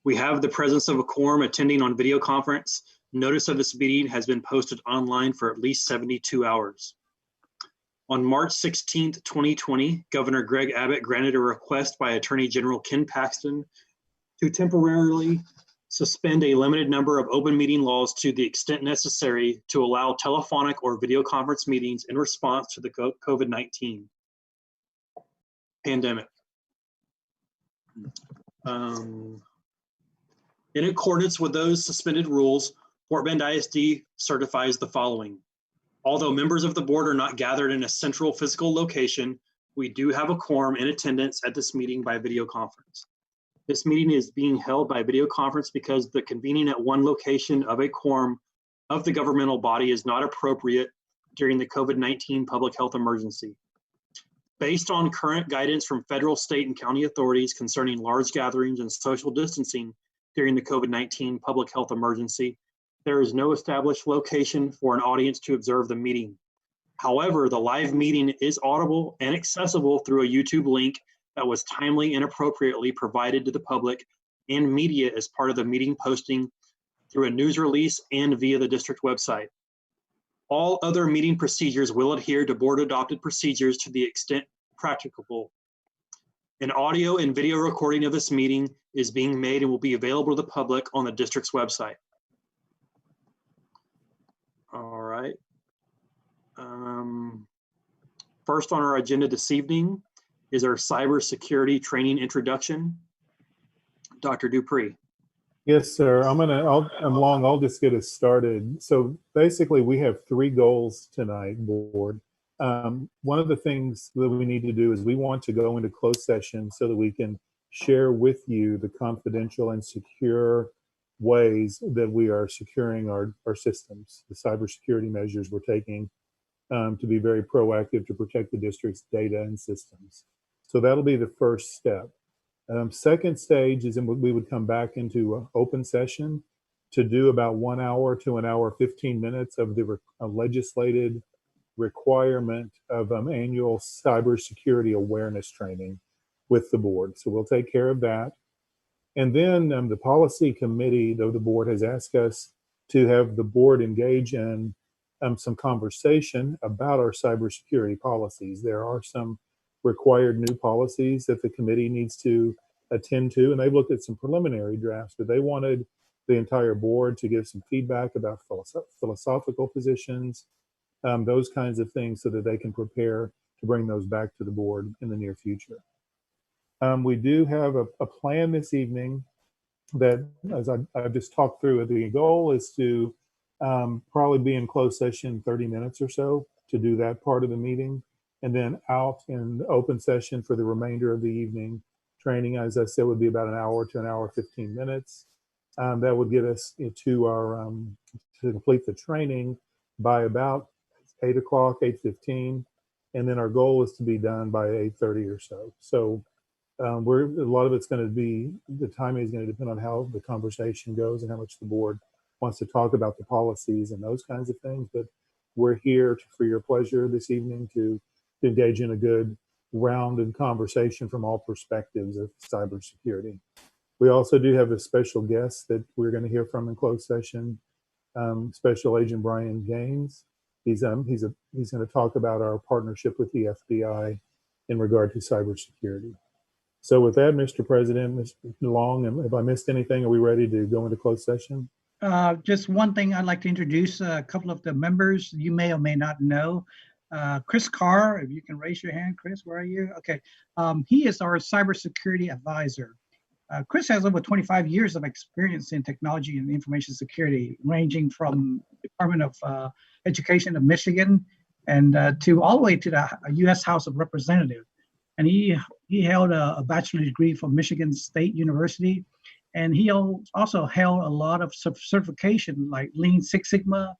We have the presence of a quorum attending on video conference. Notice of this meeting has been posted online for at least 72 hours. On March 16th, 2020, Governor Greg Abbott granted a request by Attorney General Ken Paxton to temporarily suspend a limited number of open meeting laws to the extent necessary to allow telephonic or video conference meetings in response to the COVID-19 pandemic. In accordance with those suspended rules, Fort Bend ISD certifies the following. Although members of the board are not gathered in a central physical location, we do have a quorum in attendance at this meeting by video conference. This meeting is being held by video conference because the convening at one location of a quorum of the governmental body is not appropriate during the COVID-19 public health emergency. Based on current guidance from federal, state, and county authorities concerning large gatherings and social distancing during the COVID-19 public health emergency, there is no established location for an audience to observe the meeting. However, the live meeting is audible and accessible through a YouTube link that was timely and appropriately provided to the public and media as part of the meeting posting through a news release and via the district website. All other meeting procedures will adhere to board adopted procedures to the extent practicable. An audio and video recording of this meeting is being made and will be available to the public on the district's website. All right. First on our agenda this evening is our cybersecurity training introduction. Dr. Dupree. Yes, sir. I'll just get us started. So basically we have 3 goals tonight, board. One of the things that we need to do is we want to go into closed session so that we can share with you the confidential and secure ways that we are securing our systems, the cybersecurity measures we're taking to be very proactive to protect the district's data and systems. So that'll be the first step. Second stage is we would come back into open session to do about 1 hour to 1 hour, 15 minutes of the legislated requirement of annual cybersecurity awareness training with the board. So we'll take care of that. And then the policy committee of the board has asked us to have the board engage in some conversation about our cybersecurity policies. There are some required new policies that the committee needs to attend to, and they've looked at some preliminary drafts, but they wanted the entire board to give some feedback about philosophical positions, those kinds of things, so that they can prepare to bring those back to the board in the near future. We do have a plan this evening that, as I've just talked through, the goal is to probably be in closed session 30 minutes or so to do that part of the meeting, and then out in open session for the remainder of the evening. Training, as I said, would be about 1 hour to 1 hour, 15 minutes. That would get us to our to complete the training by about 8 o'clock, 8:15, and then our goal is to be done by 8:30 or so. So a lot of it's going to be, the timing is going to depend on how the conversation goes and how much the board wants to talk about the policies and those kinds of things. But we're here for your pleasure this evening to engage in a good rounded conversation from all perspectives of cybersecurity. We also do have a special guest that we're going to hear from in closed session, Special Agent Brian Gaines. He's going to talk about our partnership with the FBI in regard to cybersecurity. So with that, Mr. President, Mr. Long, if I missed anything, are we ready to go into closed session? Just one thing, I'd like to introduce a couple of the members you may or may not know. Chris Carr, if you can raise your hand. Chris, where are you? Okay, he is our cybersecurity advisor. Chris has over 25 years of experience in technology and information security, ranging from Department of Education of Michigan and to all the way to the U.S. House of Representatives. And he held a bachelor's degree from Michigan State University. And he also held a lot of certification like Lean Six Sigma,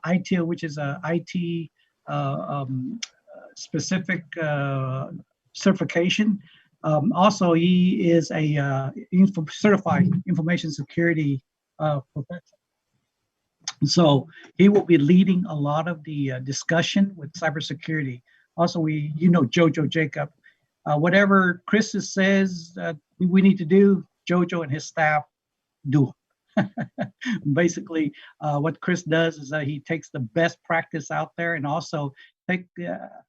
ITIL, which is a IT specific certification. Also, he is a certified information security professional. So he will be leading a lot of the discussion with cybersecurity. Also, Jojo Jacob. Whatever Chris says we need to do, Jojo and his staff do. Basically, what Chris does is that he takes the best practice out there and also take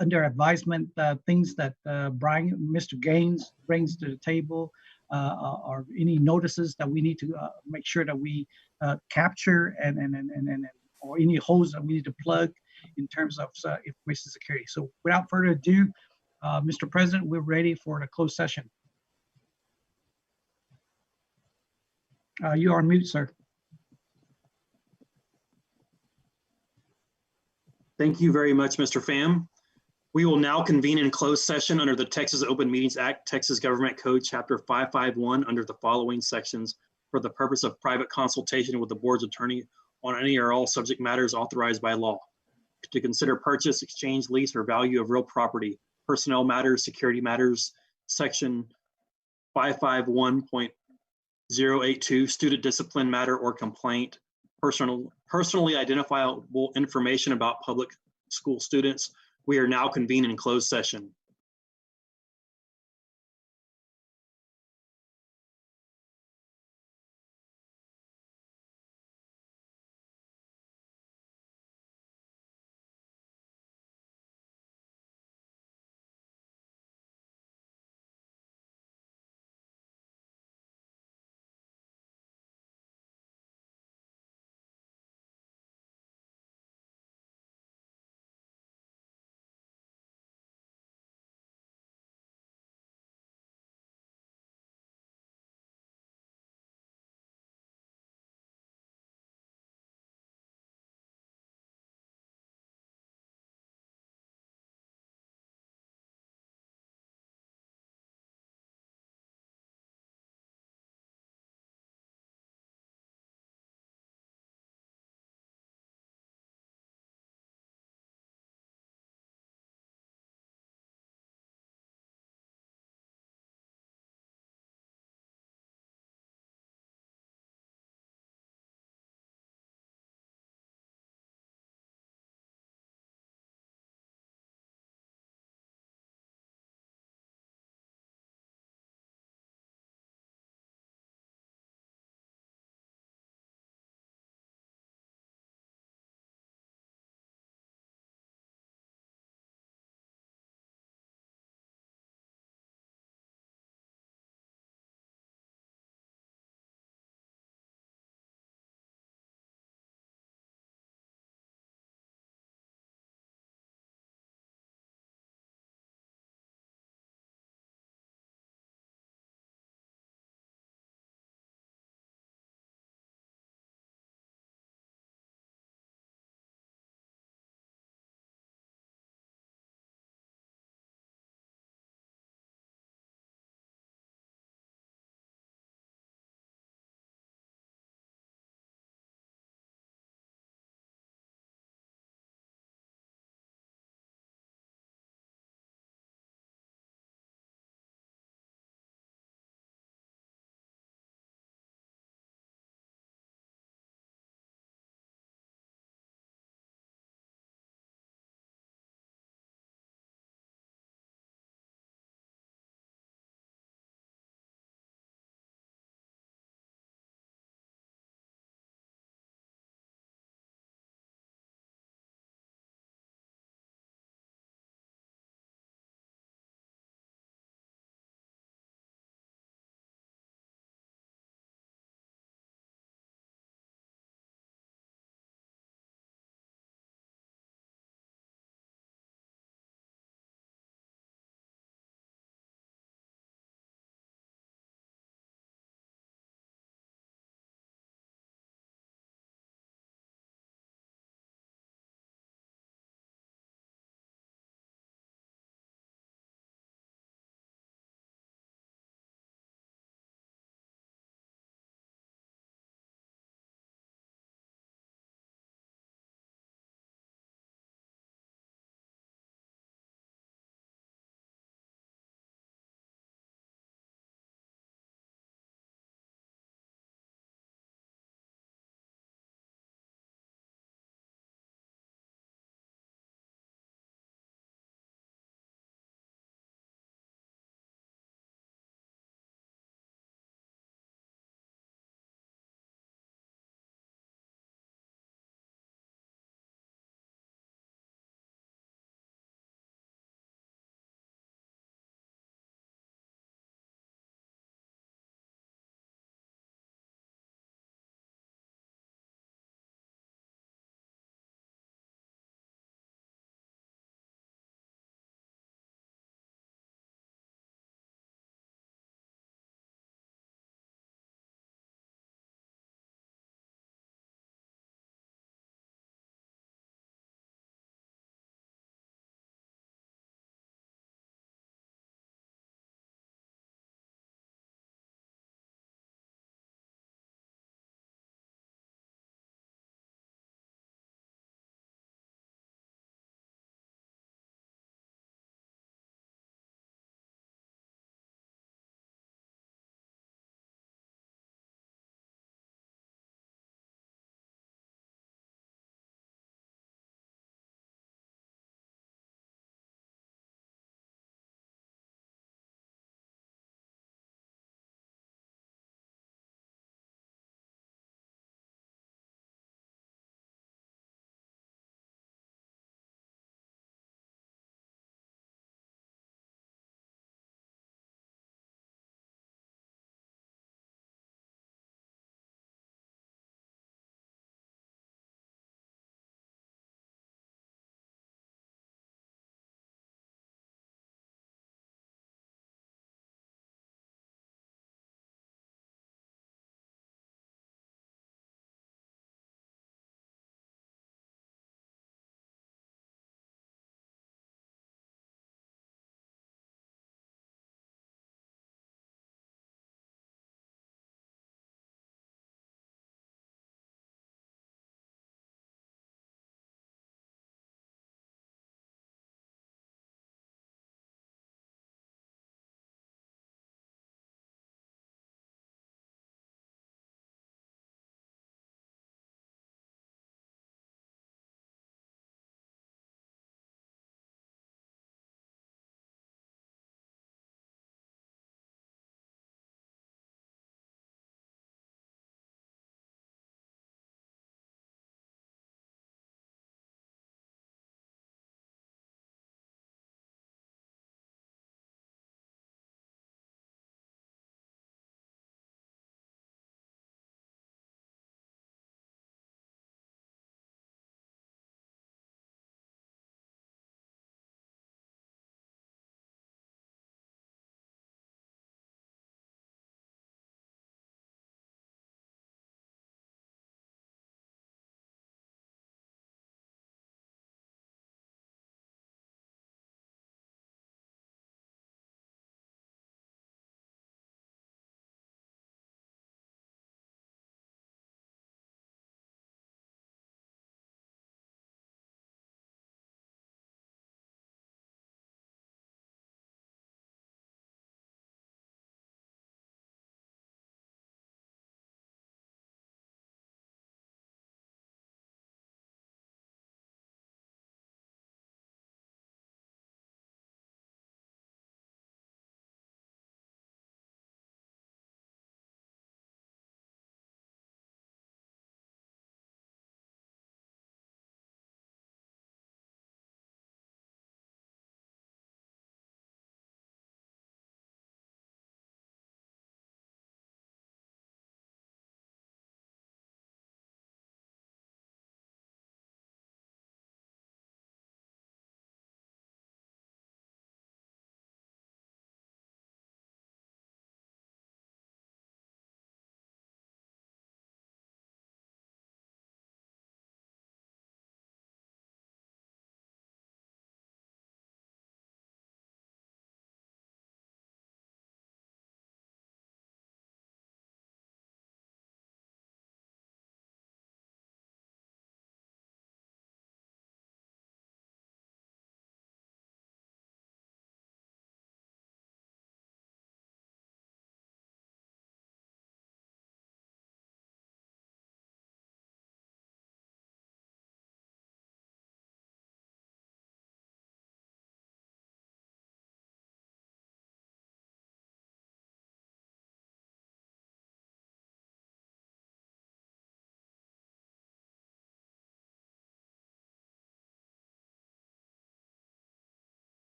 under advisement things that Mr. Gaines brings to the table, or any notices that we need to make sure that we capture and or any holes that we need to plug in terms of information security. So without further ado, Mr. President, we're ready for the closed session. You are on mute, sir. Thank you very much, Mr. Pham. We will now convene in closed session under the Texas Open Meetings Act, Texas Government Code, Chapter 551, under the following sections for the purpose of private consultation with the board's attorney on any or all subject matters authorized by law. To consider purchase, exchange, lease, or value of real property, personnel matters, security matters, Section 551.082, student discipline matter or complaint, personally identifiable information about public school students. We are now convening in closed session.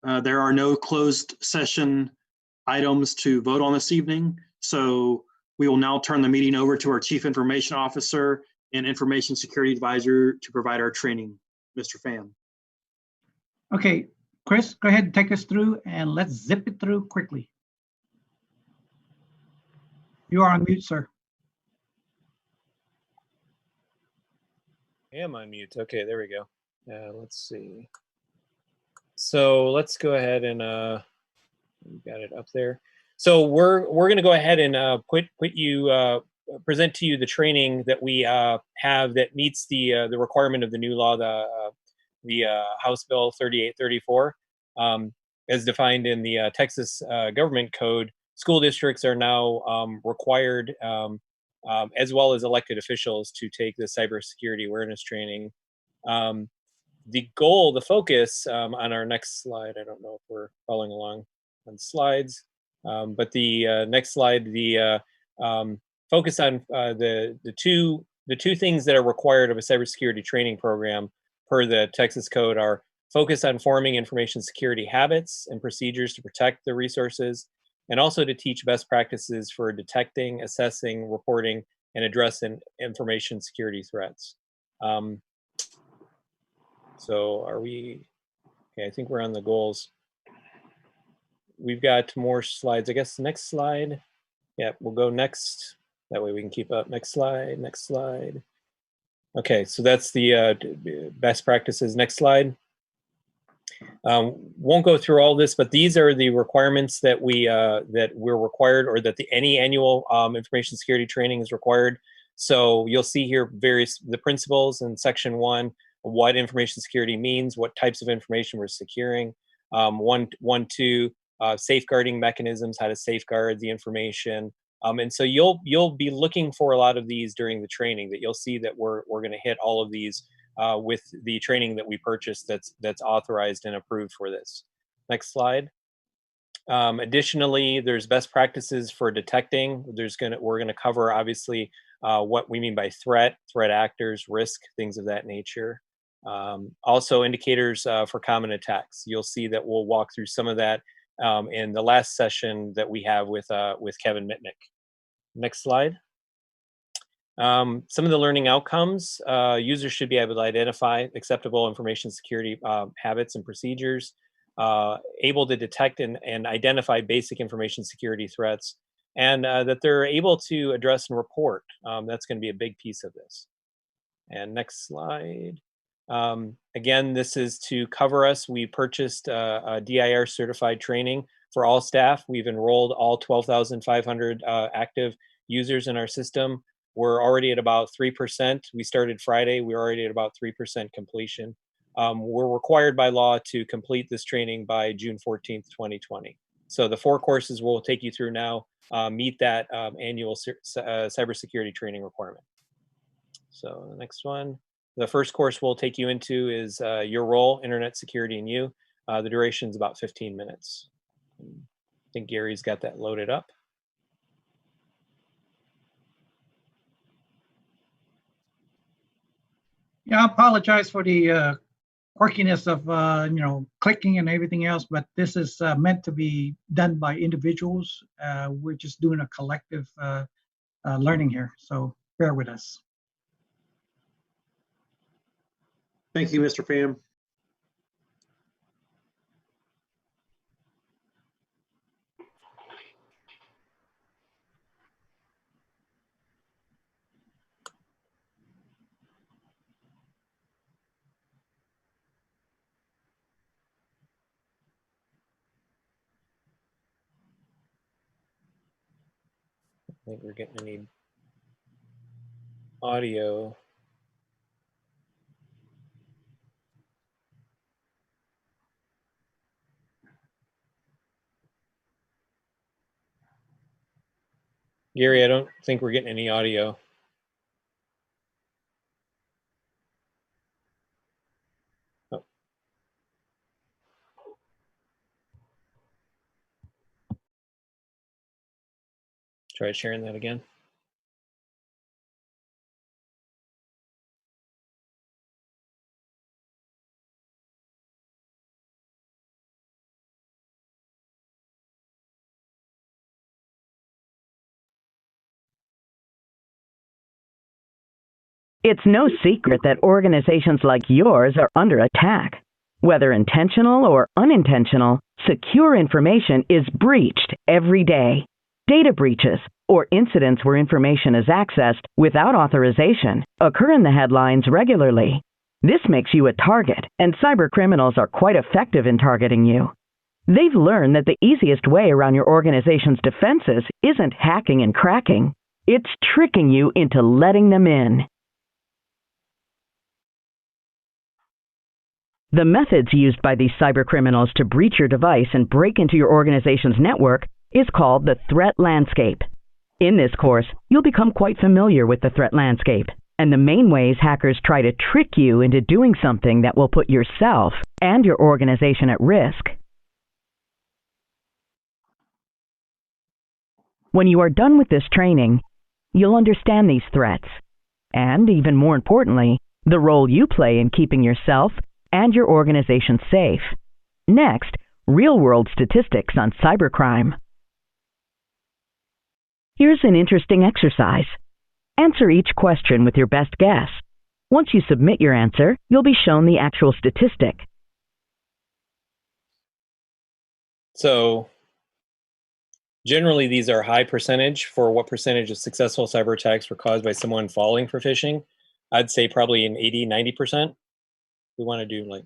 There are no closed session items to vote on this evening, so we will now turn the meeting over to our Chief Information Officer and Information Security Advisor to provide our training, Mr. Pham. Okay, Chris, go ahead and take us through, and let's zip it through quickly. You are on mute, sir. I am on mute. Okay, there we go. Let's see. So let's go ahead and got it up there. So we're going to go ahead and present to you the training that we have that meets the requirement of the new law, the House Bill 3834, as defined in the Texas Government Code. School districts are now required, as well as elected officials, to take the cybersecurity awareness training. The goal, the focus on our next slide, I don't know if we're following along on slides, but the next slide, the focus on the two things that are required of a cybersecurity training program per the Texas Code are focus on forming information security habits and procedures to protect the resources, and also to teach best practices for detecting, assessing, reporting, and addressing information security threats. So are we, okay, I think we're on the goals. We've got more slides. I guess next slide. Yeah, we'll go next. That way we can keep up. Next slide, next slide. Okay, so that's the best practices. Next slide. Won't go through all this, but these are the requirements that we're required, or that any annual information security training is required. So you'll see here the principles in section 1, what information security means, what types of information we're securing. 1.2, safeguarding mechanisms, how to safeguard the information. And so you'll be looking for a lot of these during the training, that you'll see that we're going to hit all of these with the training that we purchased that's authorized and approved for this. Next slide. Additionally, there's best practices for detecting. We're gonna cover, obviously, what we mean by threat actors, risk, things of that nature. Also indicators for common attacks. You'll see that we'll walk through some of that in the last session that we have with Kevin Mitnick. Next slide. Some of the learning outcomes, users should be able to identify acceptable information security habits and procedures, able to detect and identify basic information security threats, and that they're able to address and report. That's going to be a big piece of this. And next slide. Again, this is to cover us. We purchased a DIR certified training for all staff. We've enrolled all 12,500 active users in our system. We're already at about 3%. We started Friday. We're already at about 3% completion. We're required by law to complete this training by June 14th, 2020. So the 4 courses we'll take you through now meet that annual cybersecurity training requirement. So the next one. The first course we'll take you into is Your Role, Internet Security and You. The duration is about 15 minutes. I think Gary's got that loaded up. Yeah, I apologize for the quirkiness of clicking and everything else, but this is meant to be done by individuals. We're just doing a collective learning here, so bear with us. Thank you, Mr. Pham. I think we're getting any audio. Gary, I don't think we're getting any audio. Oh. Try sharing that again. It's no secret that organizations like yours are under attack. Whether intentional or unintentional, secure information is breached every day. Data breaches, or incidents where information is accessed without authorization, occur in the headlines regularly. This makes you a target, and cybercriminals are quite effective in targeting you. They've learned that the easiest way around your organization's defenses isn't hacking and cracking. It's tricking you into letting them in. The methods used by these cybercriminals to breach your device and break into your organization's network is called the threat landscape. In this course, you'll become quite familiar with the threat landscape and the main ways hackers try to trick you into doing something that will put yourself and your organization at risk. When you are done with this training, you'll understand these threats and, even more importantly, the role you play in keeping yourself and your organization safe. Next, real-world statistics on cybercrime. Here's an interesting exercise. Answer each question with your best guess. Once you submit your answer, you'll be shown the actual statistic. So generally, these are high percentage for what percentage of successful cyber attacks were caused by someone falling for phishing. I'd say probably an 80, 90%. We want to do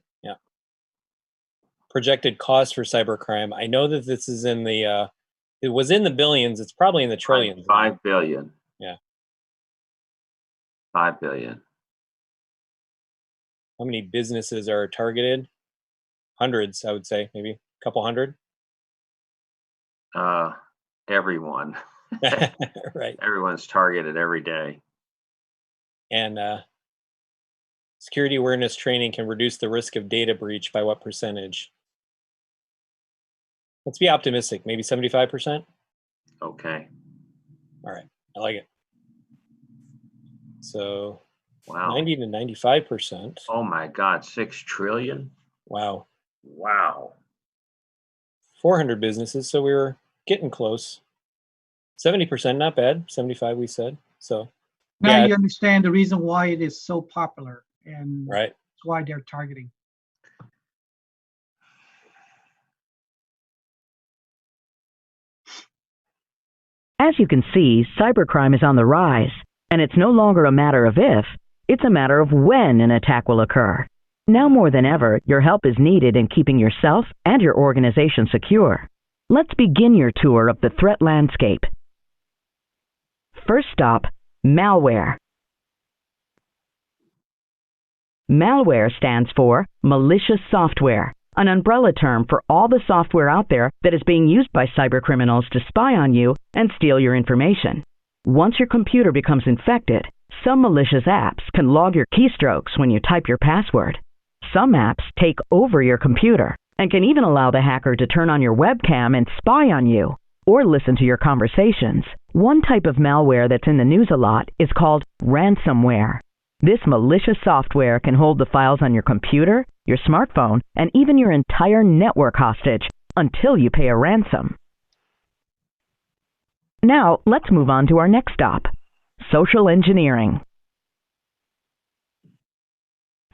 projected cost for cybercrime. I know that this is in the, it was in the billions. It's probably in the trillions. 5 billion. Yeah. 5 billion. How many businesses are targeted? Hundreds, I would say, maybe a couple hundred. Everyone. Right. Everyone's targeted every day. And security awareness training can reduce the risk of data breach by what percentage? Let's be optimistic, maybe 75%. Okay. All right, I like it. So Wow. 90 to 95%. Oh my God, 6 trillion? Wow. Wow. 400 businesses, so we were getting close. 70%, not bad. 75 we said. So Now yeah, you understand the reason why it is so popular and right. that's why they're targeting. As you can see, cybercrime is on the rise, and it's no longer a matter of if, it's a matter of when an attack will occur. Now more than ever, your help is needed in keeping yourself and your organization secure. Let's begin your tour of the threat landscape. First stop, malware. Malware stands for malicious software, an umbrella term for all the software out there that is being used by cybercriminals to spy on you and steal your information. Once your computer becomes infected, some malicious apps can log your keystrokes when you type your password. Some apps take over your computer and can even allow the hacker to turn on your webcam and spy on you or listen to your conversations. One type of malware that's in the news a lot is called ransomware. This malicious software can hold the files on your computer, your smartphone, and even your entire network hostage until you pay a ransom. Now, let's move on to our next stop, social engineering.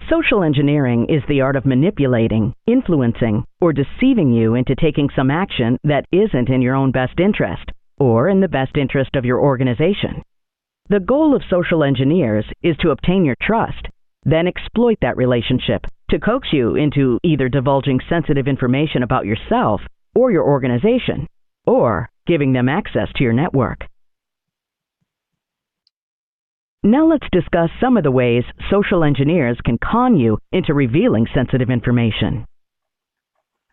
Social engineering is the art of manipulating, influencing, or deceiving you into taking some action that isn't in your own best interest or in the best interest of your organization. The goal of social engineers is to obtain your trust, then exploit that relationship to coax you into either divulging sensitive information about yourself or your organization, or giving them access to your network. Now let's discuss some of the ways social engineers can con you into revealing sensitive information.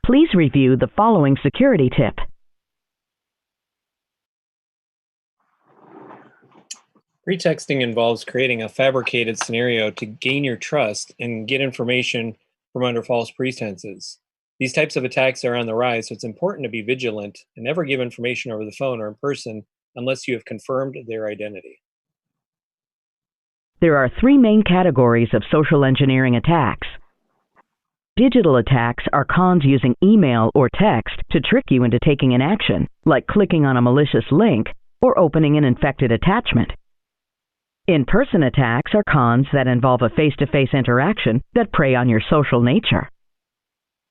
Please review the following security tip. Pretexting involves creating a fabricated scenario to gain your trust and get information from under false pretenses. These types of attacks are on the rise, so it's important to be vigilant and never give information over the phone or in person unless you have confirmed their identity. There are three main categories of social engineering attacks. Digital attacks are cons using email or text to trick you into taking an action, like clicking on a malicious link or opening an infected attachment. In-person attacks are cons that involve a face-to-face interaction that prey on your social nature.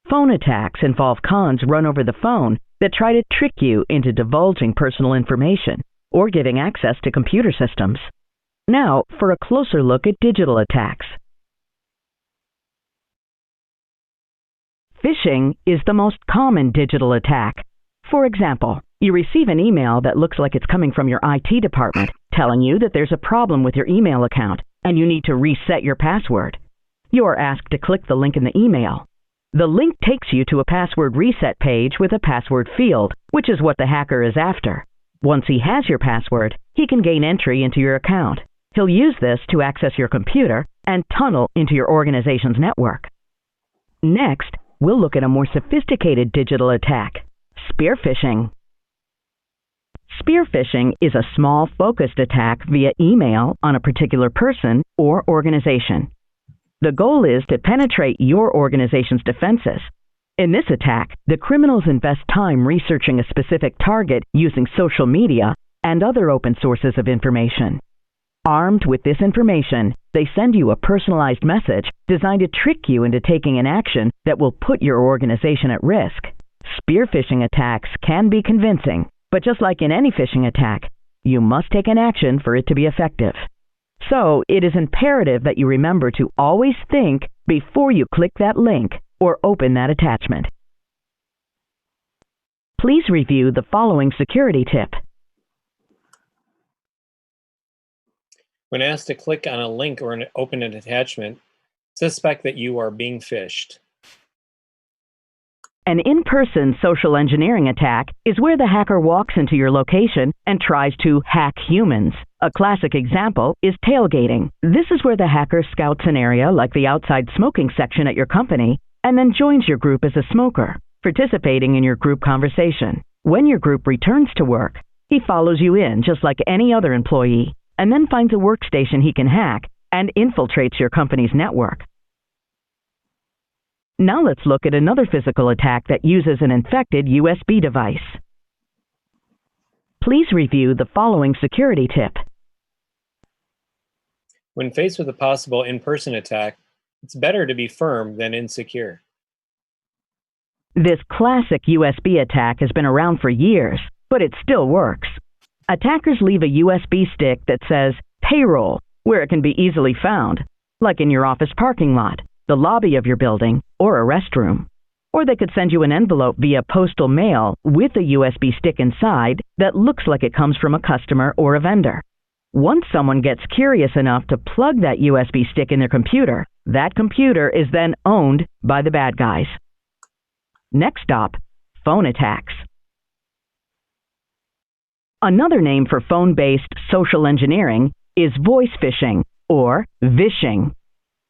Phone attacks involve cons run over the phone that try to trick you into divulging personal information or giving access to computer systems. Now, for a closer look at digital attacks. Phishing is the most common digital attack. For example, you receive an email that looks like it's coming from your IT department telling you that there's a problem with your email account and you need to reset your password. You are asked to click the link in the email. The link takes you to a password reset page with a password field, which is what the hacker is after. Once he has your password, he can gain entry into your account. He'll use this to access your computer and tunnel into your organization's network. Next, we'll look at a more sophisticated digital attack, spear phishing. Spear phishing is a small, focused attack via email on a particular person or organization. The goal is to penetrate your organization's defenses. In this attack, the criminals invest time researching a specific target using social media and other open sources of information. Armed with this information, they send you a personalized message designed to trick you into taking an action that will put your organization at risk. Spear phishing attacks can be convincing, but just like in any phishing attack, you must take an action for it to be effective. So, it is imperative that you remember to always think before you click that link or open that attachment. Please review the following security tip. When asked to click on a link or open an attachment, suspect that you are being phished. An in-person social engineering attack is where the hacker walks into your location and tries to hack humans. A classic example is tailgating. This is where the hacker scouts an area like the outside smoking section at your company and then joins your group as a smoker, participating in your group conversation. When your group returns to work, he follows you in just like any other employee and then finds a workstation he can hack and infiltrates your company's network. Now let's look at another physical attack that uses an infected USB device. Please review the following security tip. When faced with a possible in-person attack, it's better to be firm than insecure. This classic USB attack has been around for years, but it still works. Attackers leave a USB stick that says payroll, where it can be easily found, like in your office parking lot, the lobby of your building, or a restroom. Or they could send you an envelope via postal mail with a USB stick inside that looks like it comes from a customer or a vendor. Once someone gets curious enough to plug that USB stick in their computer, that computer is then owned by the bad guys. Next stop, phone attacks. Another name for phone-based social engineering is voice phishing, or vishing.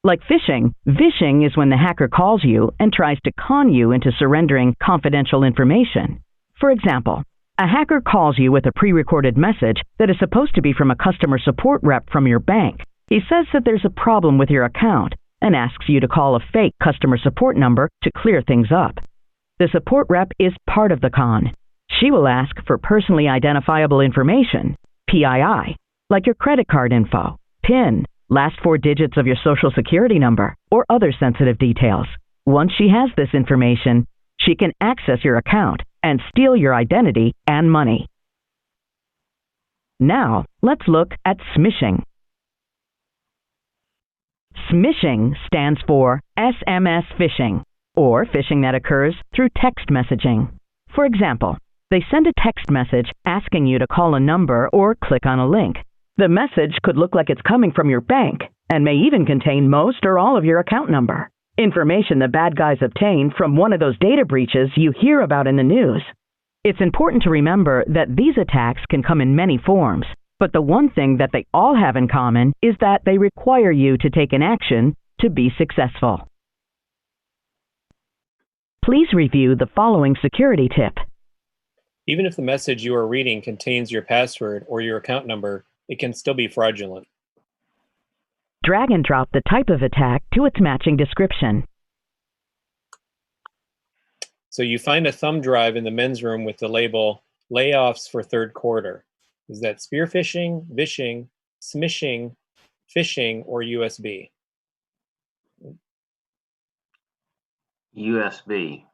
Like phishing, vishing is when the hacker calls you and tries to con you into surrendering confidential information. For example, a hacker calls you with a pre-recorded message that is supposed to be from a customer support rep from your bank. He says that there's a problem with your account and asks you to call a fake customer support number to clear things up. The support rep is part of the con. She will ask for personally identifiable information, PII, like your credit card info, PIN, last 4 digits of your social security number, or other sensitive details. Once she has this information, she can access your account and steal your identity and money. Now, let's look at smishing. Smishing stands for SMS phishing, or phishing that occurs through text messaging. For example, they send a text message asking you to call a number or click on a link. The message could look like it's coming from your bank and may even contain most or all of your account number, information the bad guys obtained from one of those data breaches you hear about in the news. It's important to remember that these attacks can come in many forms, but the one thing that they all have in common is that they require you to take an action to be successful. Please review the following security tip. Even if the message you are reading contains your password or your account number, it can still be fraudulent. Drag and drop the type of attack to its matching description. So you find a thumb drive in the men's room with the label, layoffs for third quarter. Is that spear phishing, vishing, smishing, phishing, or USB? USB.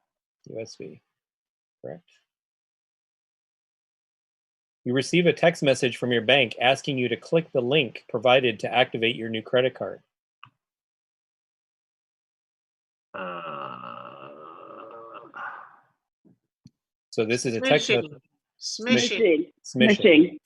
USB, correct. You receive a text message from your bank asking you to click the link provided to activate your new credit card. So this is a text message. Smishing. Smishing.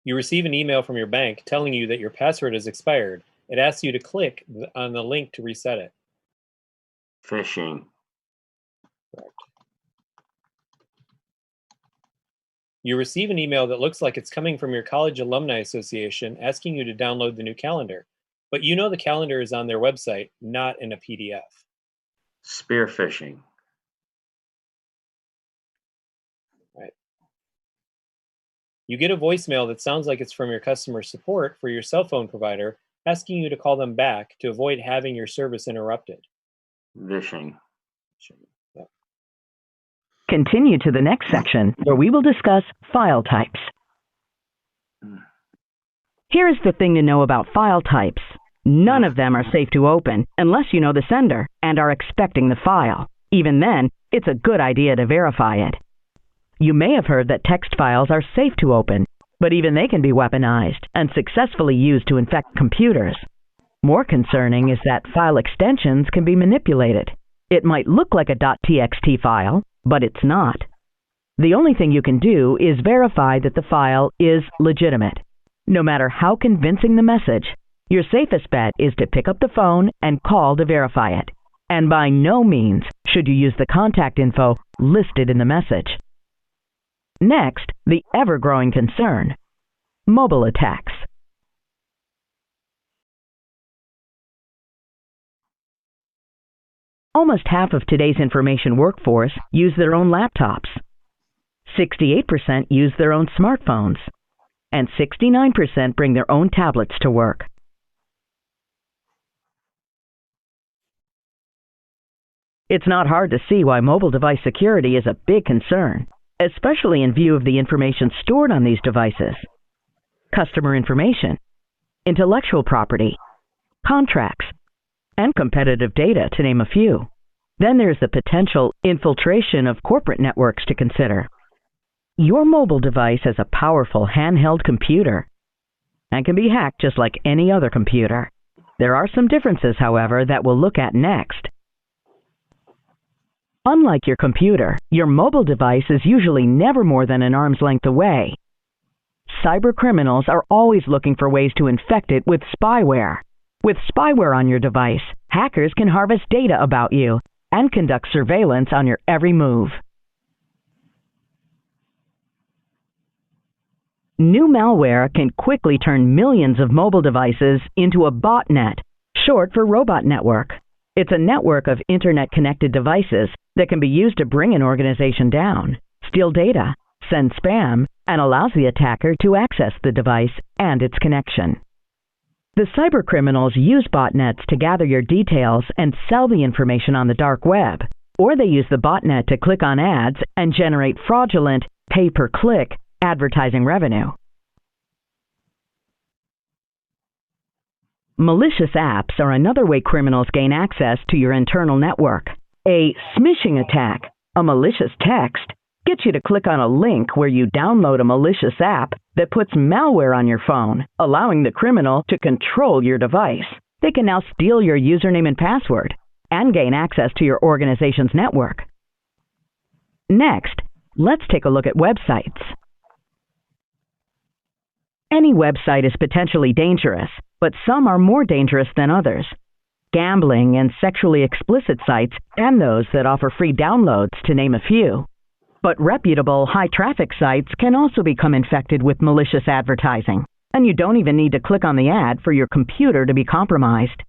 You receive an email from your bank telling you that your password has expired. It asks you to click on the link to reset it. Phishing. Correct. You receive an email that looks like it's coming from your college alumni association asking you to download the new calendar, but you know the calendar is on their website, not in a PDF. Spear phishing. Right. You get a voicemail that sounds like it's from your customer support for your cell phone provider asking you to call them back to avoid having your service interrupted. Vishing. Yep. Continue to the next section where we will discuss file types. Here is the thing to know about file types. None of them are safe to open unless you know the sender and are expecting the file. Even then, it's a good idea to verify it. You may have heard that text files are safe to open, but even they can be weaponized and successfully used to infect computers. More concerning is that file extensions can be manipulated. It might look like a .txt file, but it's not. The only thing you can do is verify that the file is legitimate. No matter how convincing the message, your safest bet is to pick up the phone and call to verify it. And by no means should you use the contact info listed in the message. Next, the ever-growing concern: mobile attacks. Almost half of today's information workforce use their own laptops. 68% use their own smartphones. And 69% bring their own tablets to work. It's not hard to see why mobile device security is a big concern, especially in view of the information stored on these devices. Customer information, intellectual property, contracts, and competitive data, to name a few. Then there's the potential infiltration of corporate networks to consider. Your mobile device has a powerful handheld computer and can be hacked just like any other computer. There are some differences, however, that we'll look at next. Unlike your computer, your mobile device is usually never more than an arm's length away. Cybercriminals are always looking for ways to infect it with spyware. With spyware on your device, hackers can harvest data about you and conduct surveillance on your every move. New malware can quickly turn millions of mobile devices into a botnet, short for robot network. It's a network of internet-connected devices that can be used to bring an organization down, steal data, send spam, and allows the attacker to access the device and its connection. The cybercriminals use botnets to gather your details and sell the information on the dark web, or they use the botnet to click on ads and generate fraudulent, pay-per-click advertising revenue. Malicious apps are another way criminals gain access to your internal network. A smishing attack, a malicious text, gets you to click on a link where you download a malicious app that puts malware on your phone, allowing the criminal to control your device. They can now steal your username and password and gain access to your organization's network. Next, let's take a look at websites. Any website is potentially dangerous, but some are more dangerous than others. Gambling and sexually explicit sites, and those that offer free downloads, to name a few. But reputable, high-traffic sites can also become infected with malicious advertising, and you don't even need to click on the ad for your computer to be compromised.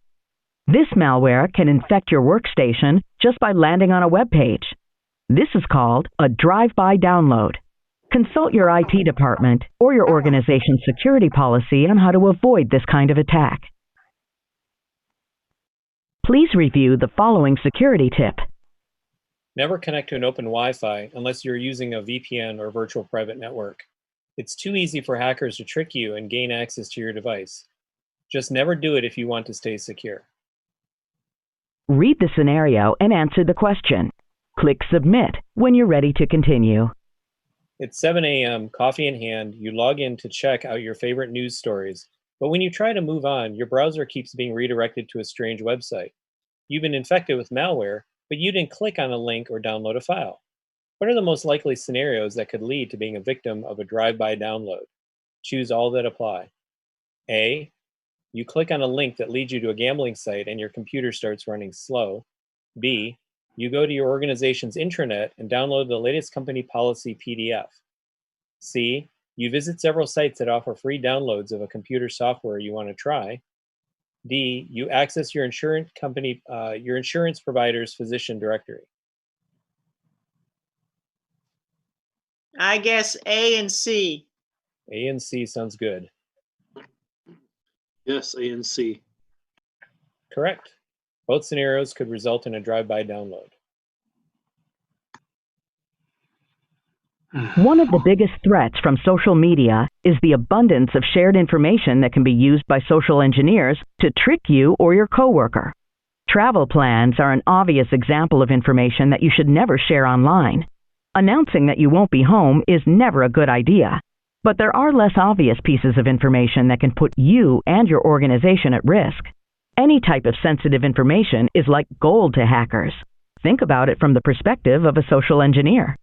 This malware can infect your workstation just by landing on a web page. This is called a drive-by download. Consult your IT department or your organization's security policy on how to avoid this kind of attack. Please review the following security tip. Never connect to an open Wi-Fi unless you're using a VPN or virtual private network. It's too easy for hackers to trick you and gain access to your device. Just never do it if you want to stay secure. Read the scenario and answer the question. Click Submit when you're ready to continue. It's 7 a.m., coffee in hand, you log in to check out your favorite news stories, but when you try to move on, your browser keeps being redirected to a strange website. You've been infected with malware, but you didn't click on a link or download a file. What are the most likely scenarios that could lead to being a victim of a drive-by download? Choose all that apply. A, you click on a link that leads you to a gambling site and your computer starts running slow. B, you go to your organization's intranet and download the latest company policy PDF. C, you visit several sites that offer free downloads of a computer software you want to try. D, you access your insurance provider's physician directory. I guess A and C. A and C sounds good. Yes, A and C. Correct. Both scenarios could result in a drive-by download. One of the biggest threats from social media is the abundance of shared information that can be used by social engineers to trick you or your coworker. Travel plans are an obvious example of information that you should never share online. Announcing that you won't be home is never a good idea, but there are less obvious pieces of information that can put you and your organization at risk. Any type of sensitive information is like gold to hackers. Think about it from the perspective of a social engineer.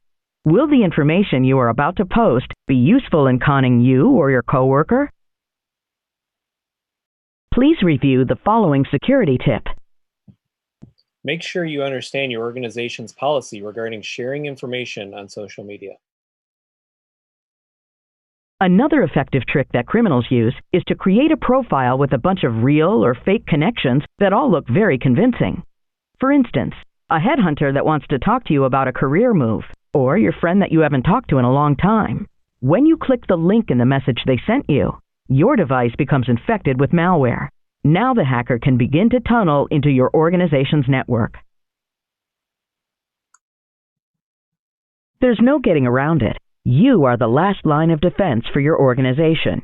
Will the information you are about to post be useful in conning you or your coworker? Please review the following security tip. Make sure you understand your organization's policy regarding sharing information on social media. Another effective trick that criminals use is to create a profile with a bunch of real or fake connections that all look very convincing. For instance, a headhunter that wants to talk to you about a career move, or your friend that you haven't talked to in a long time. When you click the link in the message they sent you, your device becomes infected with malware. Now the hacker can begin to tunnel into your organization's network. There's no getting around it. You are the last line of defense for your organization.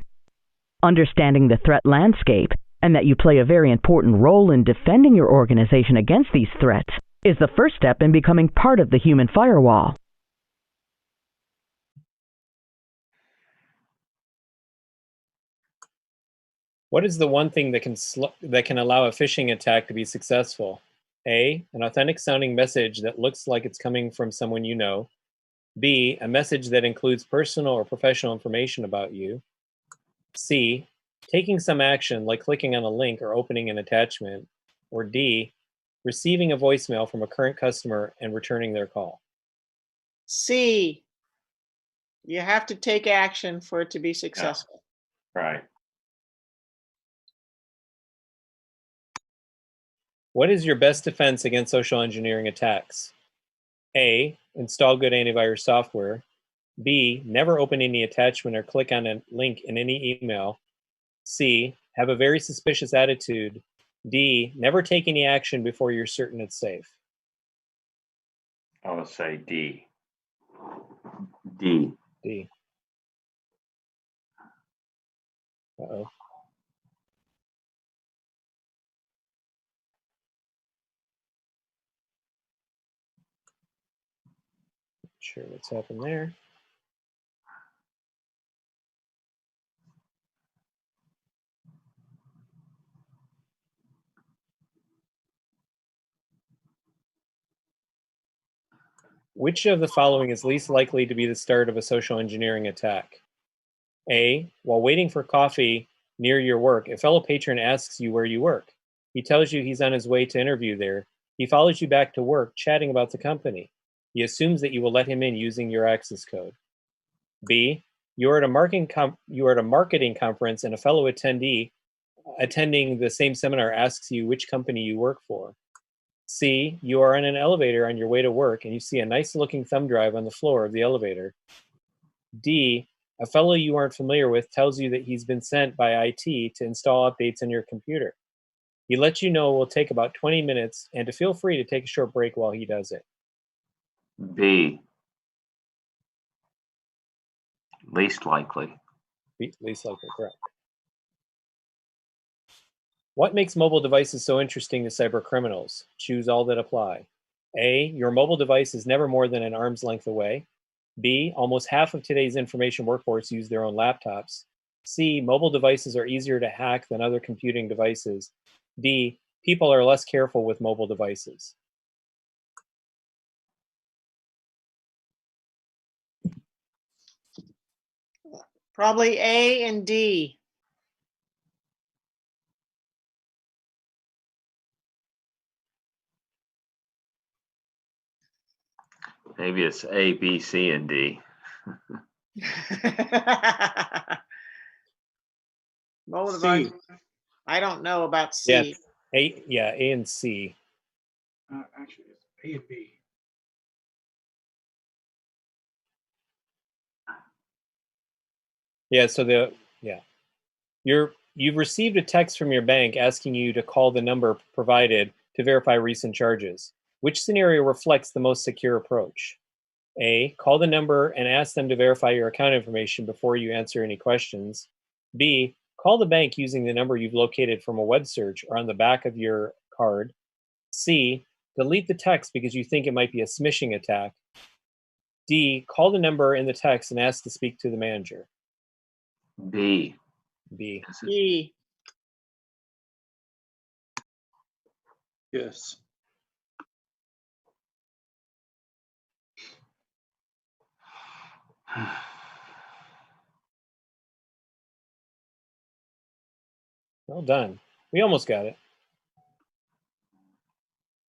Understanding the threat landscape and that you play a very important role in defending your organization against these threats is the first step in becoming part of the human firewall. What is the one thing that can allow a phishing attack to be successful? A, an authentic sounding message that looks like it's coming from someone you know. B, a message that includes personal or professional information about you. C, taking some action like clicking on a link or opening an attachment. Or D, receiving a voicemail from a current customer and returning their call. C. You have to take action for it to be successful. Right. What is your best defense against social engineering attacks? A, install good antivirus software. B, never open any attachment or click on a link in any email. C, have a very suspicious attitude. D, never take any action before you're certain it's safe. I would say D. D. D. Uh-oh. Not sure what's happened there. Which of the following is least likely to be the start of a social engineering attack? A, while waiting for coffee near your work, a fellow patron asks you where you work. He tells you he's on his way to interview there. He follows you back to work, chatting about the company. He assumes that you will let him in using your access code. B, you are at a marketing conference and a fellow attendee attending the same seminar asks you which company you work for. C, you are in an elevator on your way to work and you see a nice looking thumb drive on the floor of the elevator. D, a fellow you aren't familiar with tells you that he's been sent by IT to install updates on your computer. He lets you know it will take about 20 minutes and to feel free to take a short break while he does it. B. Least likely. Least likely, correct. What makes mobile devices so interesting to cyber criminals? Choose all that apply. A, your mobile device is never more than an arm's length away. B, almost half of today's information workforce use their own laptops. C, mobile devices are easier to hack than other computing devices. D, people are less careful with mobile devices. Probably A and D. Maybe it's A, B, C, and D. Mobile C. device. I don't know about C. Yeah, A and C. Actually, it's A and B. Yeah, so you've received a text from your bank asking you to call the number provided to verify recent charges. Which scenario reflects the most secure approach? A, call the number and ask them to verify your account information before you answer any questions. B, call the bank using the number you've located from a web search or on the back of your card. C, delete the text because you think it might be a smishing attack. D, call the number in the text and ask to speak to the manager. B. B. B. Yes. Well done. We almost got it.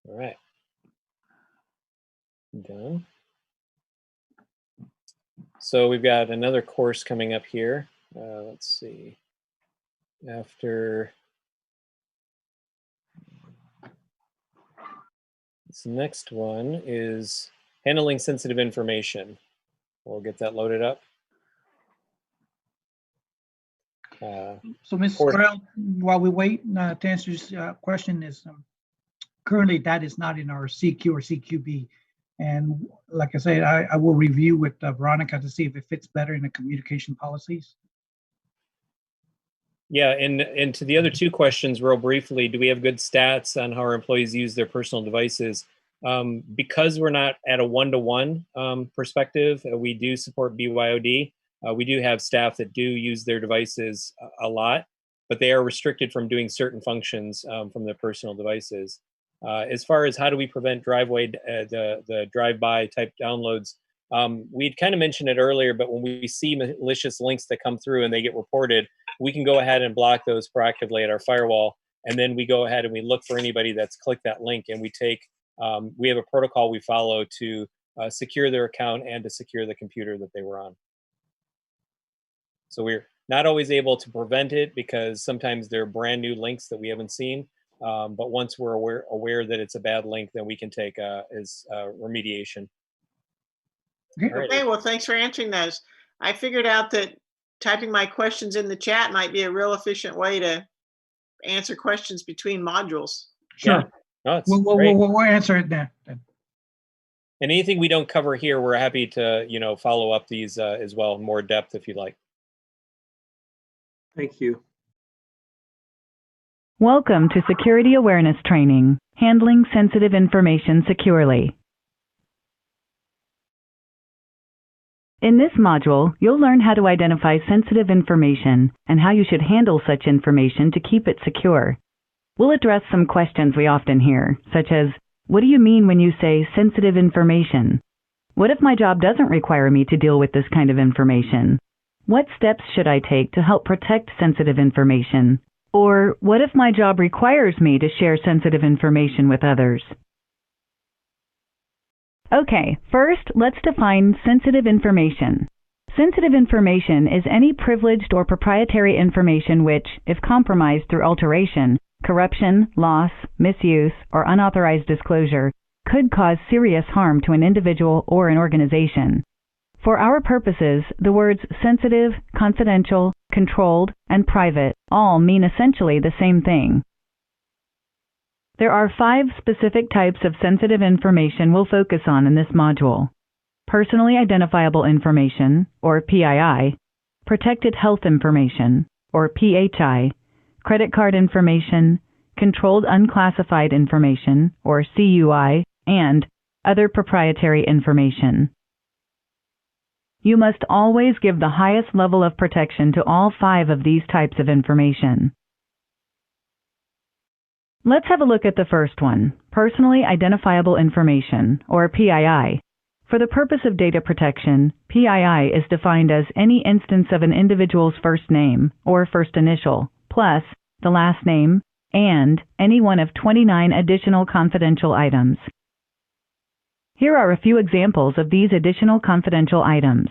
All right. Done. So we've got another course coming up here. Let's see. After this next one is handling sensitive information. We'll get that loaded up. So, Ms. Or- Correll, while we wait to answer this question, is currently that is not in our CQ or CQB. And like I said, I will review with Veronica to see if it fits better in the communication policies. Yeah, and to the other two questions real briefly, do we have good stats on how our employees use their personal devices? Because we're not at a one-to-one perspective, we do support BYOD. We do have staff that do use their devices a lot, but they are restricted from doing certain functions from their personal devices. As far as how do we prevent the drive-by type downloads, we'd kind of mentioned it earlier, but when we see malicious links that come through and they get reported, we can go ahead and block those proactively at our firewall. And then we go ahead and we look for anybody that's clicked that link, and we have a protocol we follow to secure their account and to secure the computer that they were on. So we're not always able to prevent it because sometimes they're brand new links that we haven't seen. But once we're aware that it's a bad link, then we can take remediation. Okay, well, thanks for answering those. I figured out that typing my questions in the chat might be a real efficient way to answer questions between modules. Sure. No, it's we'll answer it then. And anything we don't cover here, we're happy to follow up these as well in more depth if you'd like. Thank you. Welcome to Security Awareness Training, Handling Sensitive Information Securely. In this module, you'll learn how to identify sensitive information and how you should handle such information to keep it secure. We'll address some questions we often hear, such as, what do you mean when you say sensitive information? What if my job doesn't require me to deal with this kind of information? What steps should I take to help protect sensitive information? Or what if my job requires me to share sensitive information with others? Okay, first, let's define sensitive information. Sensitive information is any privileged or proprietary information which, if compromised through alteration, corruption, loss, misuse, or unauthorized disclosure, could cause serious harm to an individual or an organization. For our purposes, the words sensitive, confidential, controlled, and private all mean essentially the same thing. There are 5 specific types of sensitive information we'll focus on in this module. Personally identifiable information, or PII, protected health information, or PHI, credit card information, controlled unclassified information, or CUI, and other proprietary information. You must always give the highest level of protection to all 5 of these types of information. Let's have a look at the first one, personally identifiable information, or PII. For the purpose of data protection, PII is defined as any instance of an individual's first name, or first initial, plus the last name, and any one of 29 additional confidential items. Here are a few examples of these additional confidential items: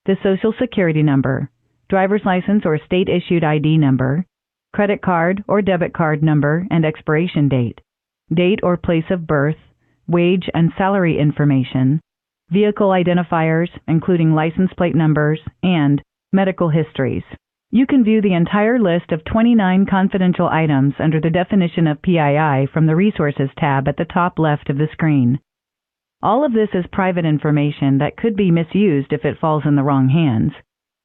the Social Security number, driver's license or state-issued ID number, credit card or debit card number and expiration date, date or place of birth, wage and salary information, vehicle identifiers, including license plate numbers, and medical histories. You can view the entire list of 29 confidential items under the definition of PII from the Resources tab at the top left of the screen. All of this is private information that could be misused if it falls in the wrong hands.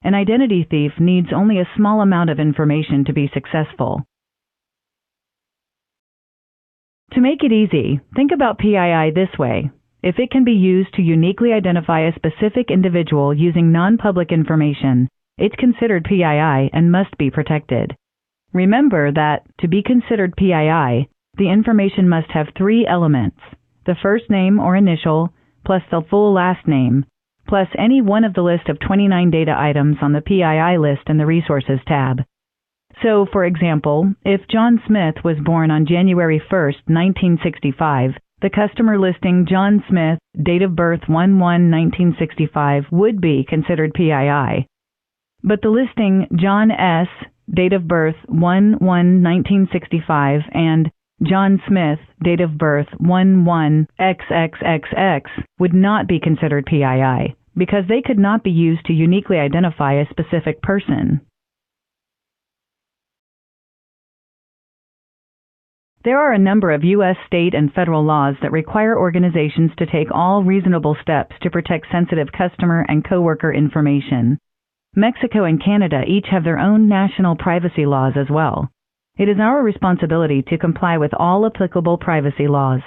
An identity thief needs only a small amount of information to be successful. To make it easy, think about PII this way. If it can be used to uniquely identify a specific individual using non-public information, it's considered PII and must be protected. Remember that, to be considered PII, the information must have 3 elements: the first name or initial, plus the full last name, plus any one of the list of 29 data items on the PII list in the Resources tab. So, for example, if John Smith was born on January 1st, 1965, the customer listing John Smith, date of birth 1/1/1965 would be considered PII. But the listing John S., date of birth 1/1/1965 and John Smith, date of birth 1/1/XXXX would not be considered PII because they could not be used to uniquely identify a specific person. There are a number of U.S. state and federal laws that require organizations to take all reasonable steps to protect sensitive customer and coworker information. Mexico and Canada each have their own national privacy laws as well. It is our responsibility to comply with all applicable privacy laws.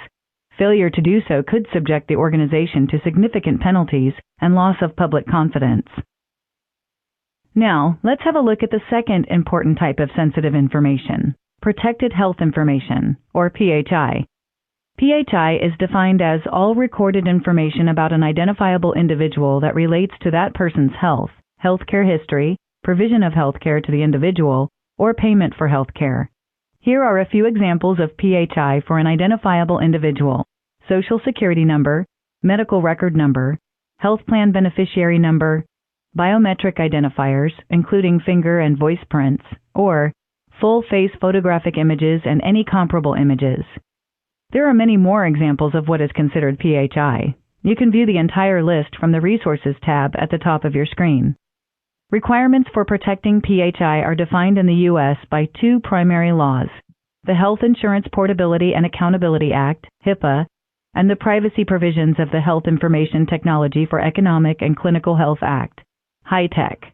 Failure to do so could subject the organization to significant penalties and loss of public confidence. Now, let's have a look at the second important type of sensitive information: protected health information, or PHI. PHI is defined as all recorded information about an identifiable individual that relates to that person's health, healthcare history, provision of healthcare to the individual, or payment for healthcare. Here are a few examples of PHI for an identifiable individual: Social Security number, medical record number, health plan beneficiary number, biometric identifiers, including finger and voice prints, or full face photographic images and any comparable images. There are many more examples of what is considered PHI. You can view the entire list from the Resources tab at the top of your screen. Requirements for protecting PHI are defined in the U.S. by 2 primary laws: the Health Insurance Portability and Accountability Act, HIPAA, and the privacy provisions of the Health Information Technology for Economic and Clinical Health Act, HITECH.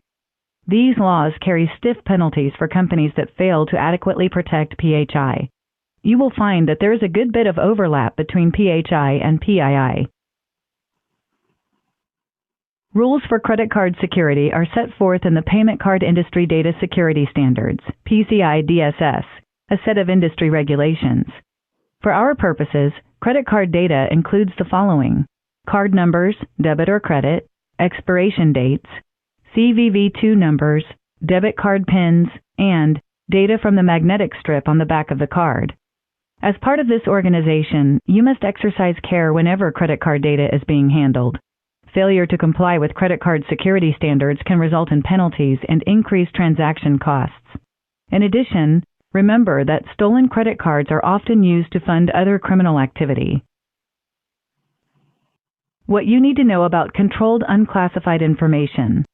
These laws carry stiff penalties for companies that fail to adequately protect PHI. You will find that there is a good bit of overlap between PHI and PII. Rules for credit card security are set forth in the Payment Card Industry Data Security Standards, PCI DSS, a set of industry regulations. For our purposes, credit card data includes the following: card numbers, debit or credit, expiration dates, CVV2 numbers, debit card pins, and data from the magnetic strip on the back of the card. As part of this organization, you must exercise care whenever credit card data is being handled. Failure to comply with credit card security standards can result in penalties and increased transaction costs. In addition, remember that stolen credit cards are often used to fund other criminal activity. What you need to know about controlled unclassified information.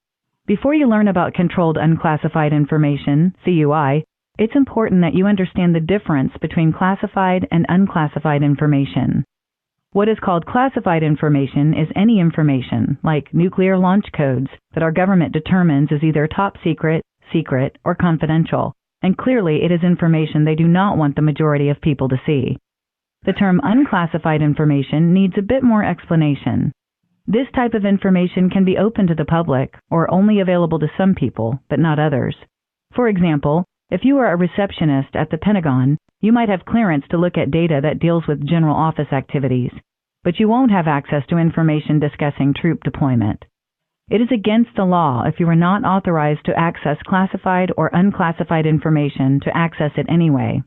Before you learn about controlled unclassified information, CUI, it's important that you understand the difference between classified and unclassified information. What is called classified information is any information, like nuclear launch codes, that our government determines is either top secret, secret, or confidential, and clearly it is information they do not want the majority of people to see. The term unclassified information needs a bit more explanation. This type of information can be open to the public, or only available to some people, but not others. For example, if you are a receptionist at the Pentagon, you might have clearance to look at data that deals with general office activities, but you won't have access to information discussing troop deployment. It is against the law if you are not authorized to access classified or unclassified information to access it anyway.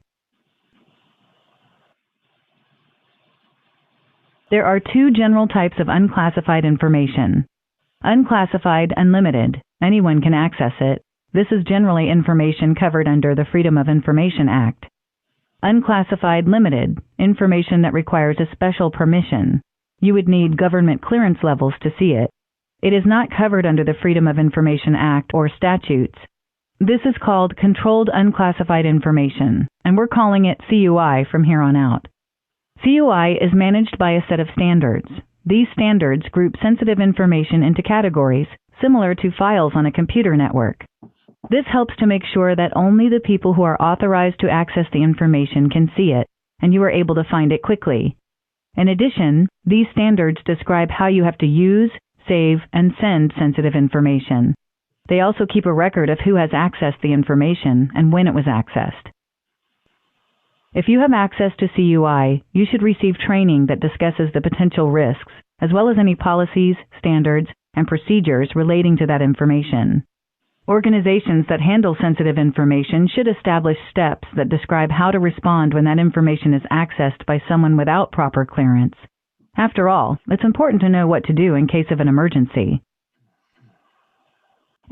There are two general types of unclassified information. Unclassified unlimited, anyone can access it. This is generally information covered under the Freedom of Information Act. Unclassified limited, information that requires a special permission. You would need government clearance levels to see it. It is not covered under the Freedom of Information Act or statutes. This is called Controlled Unclassified Information, and we're calling it CUI from here on out. CUI is managed by a set of standards. These standards group sensitive information into categories, similar to files on a computer network. This helps to make sure that only the people who are authorized to access the information can see it, and you are able to find it quickly. In addition, these standards describe how you have to use, save, and send sensitive information. They also keep a record of who has accessed the information and when it was accessed. If you have access to CUI, you should receive training that discusses the potential risks, as well as any policies, standards, and procedures relating to that information. Organizations that handle sensitive information should establish steps that describe how to respond when that information is accessed by someone without proper clearance. After all, it's important to know what to do in case of an emergency.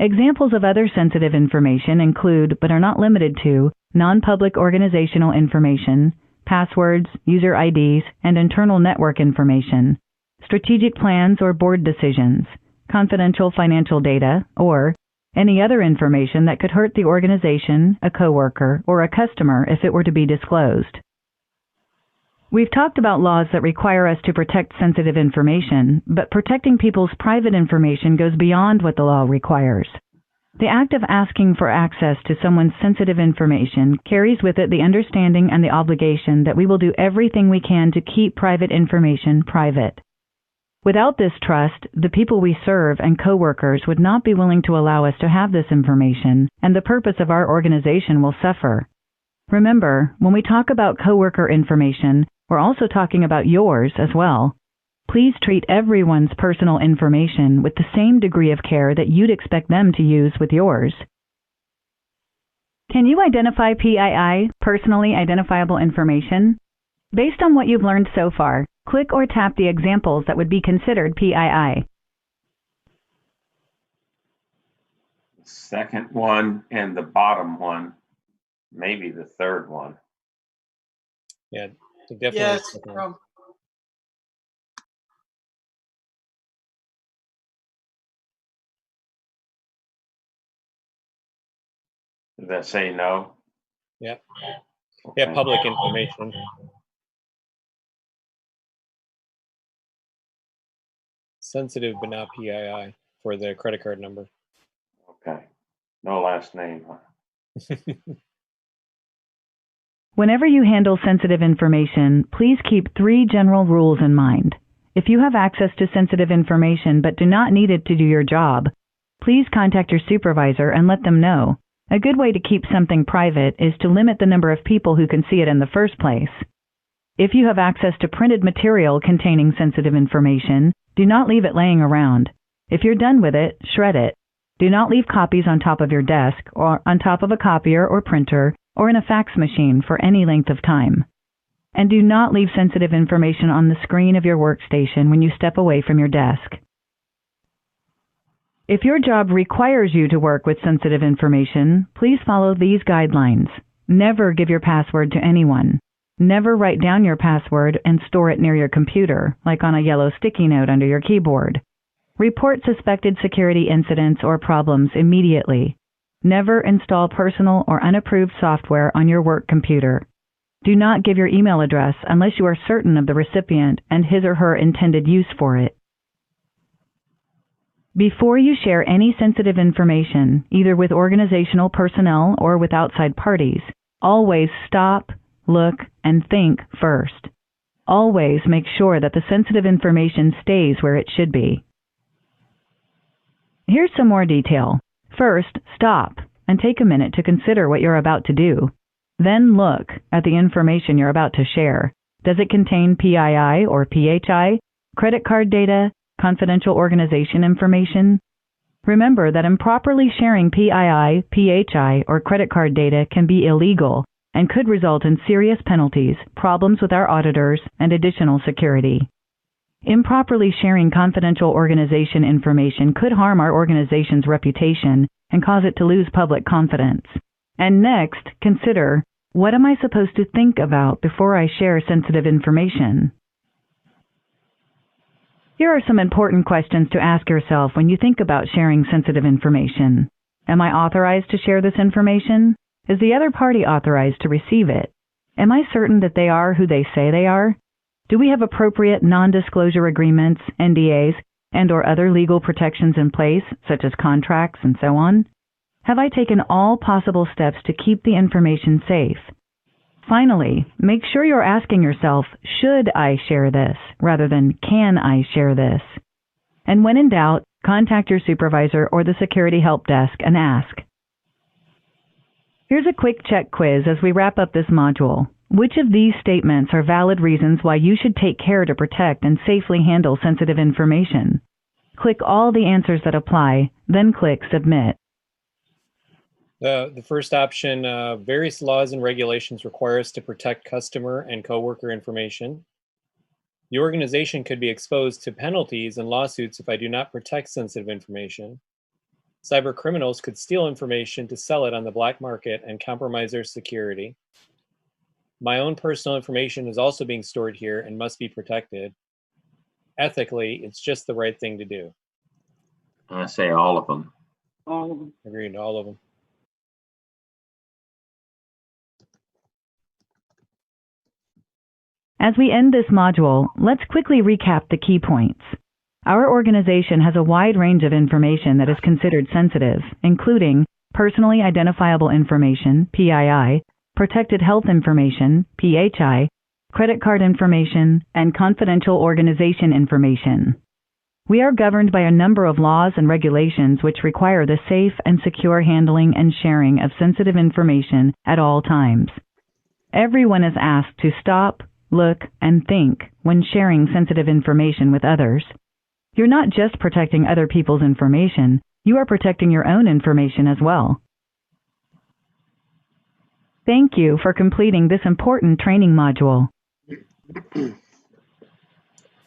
Examples of other sensitive information include, but are not limited to, non-public organizational information, passwords, user IDs, and internal network information, strategic plans or board decisions, confidential financial data, or any other information that could hurt the organization, a coworker, or a customer if it were to be disclosed. We've talked about laws that require us to protect sensitive information, but protecting people's private information goes beyond what the law requires. The act of asking for access to someone's sensitive information carries with it the understanding and the obligation that we will do everything we can to keep private information private. Without this trust, the people we serve and coworkers would not be willing to allow us to have this information, and the purpose of our organization will suffer. Remember, when we talk about coworker information, we're also talking about yours as well. Please treat everyone's personal information with the same degree of care that you'd expect them to use with yours. Can you identify PII, personally identifiable information? Based on what you've learned so far, click or tap the examples that would be considered PII. Second one and the bottom one, maybe the third one. Yeah, definitely. Yes. Did that say no? Yeah. Okay. Yeah, public information. Sensitive, but not PII for the credit card number. Okay. No last name. Whenever you handle sensitive information, please keep 3 general rules in mind. If you have access to sensitive information but do not need it to do your job, please contact your supervisor and let them know. A good way to keep something private is to limit the number of people who can see it in the first place. If you have access to printed material containing sensitive information, do not leave it laying around. If you're done with it, shred it. Do not leave copies on top of your desk or on top of a copier or printer or in a fax machine for any length of time. And do not leave sensitive information on the screen of your workstation when you step away from your desk. If your job requires you to work with sensitive information, please follow these guidelines. Never give your password to anyone. Never write down your password and store it near your computer, like on a yellow sticky note under your keyboard. Report suspected security incidents or problems immediately. Never install personal or unapproved software on your work computer. Do not give your email address unless you are certain of the recipient and his or her intended use for it. Before you share any sensitive information, either with organizational personnel or with outside parties, always stop, look, and think first. Always make sure that the sensitive information stays where it should be. Here's some more detail. First, stop and take a minute to consider what you're about to do. Then look at the information you're about to share. Does it contain PII or PHI, credit card data, confidential organization information? Remember that improperly sharing PII, PHI, or credit card data can be illegal and could result in serious penalties, problems with our auditors, and additional security. Improperly sharing confidential organization information could harm our organization's reputation and cause it to lose public confidence. And next, consider, what am I supposed to think about before I share sensitive information? Here are some important questions to ask yourself when you think about sharing sensitive information. Am I authorized to share this information? Is the other party authorized to receive it? Am I certain that they are who they say they are? Do we have appropriate non-disclosure agreements, NDAs, and/or other legal protections in place, such as contracts and so on? Have I taken all possible steps to keep the information safe? Finally, make sure you're asking yourself, should I share this, rather than can I share this? And when in doubt, contact your supervisor or the security help desk and ask. Here's a quick check quiz as we wrap up this module. Which of these statements are valid reasons why you should take care to protect and safely handle sensitive information? Click all the answers that apply, then click Submit. The first option, various laws and regulations require us to protect customer and coworker information. The organization could be exposed to penalties and lawsuits if I do not protect sensitive information. Cyber criminals could steal information to sell it on the black market and compromise their security. My own personal information is also being stored here and must be protected. Ethically, it's just the right thing to do. I say all of them. All of them. Agreed, all of them. As we end this module, let's quickly recap the key points. Our organization has a wide range of information that is considered sensitive, including personally identifiable information, PII, protected health information, PHI, credit card information, and confidential organization information. We are governed by a number of laws and regulations which require the safe and secure handling and sharing of sensitive information at all times. Everyone is asked to stop, look, and think when sharing sensitive information with others. You're not just protecting other people's information, you are protecting your own information as well. Thank you for completing this important training module.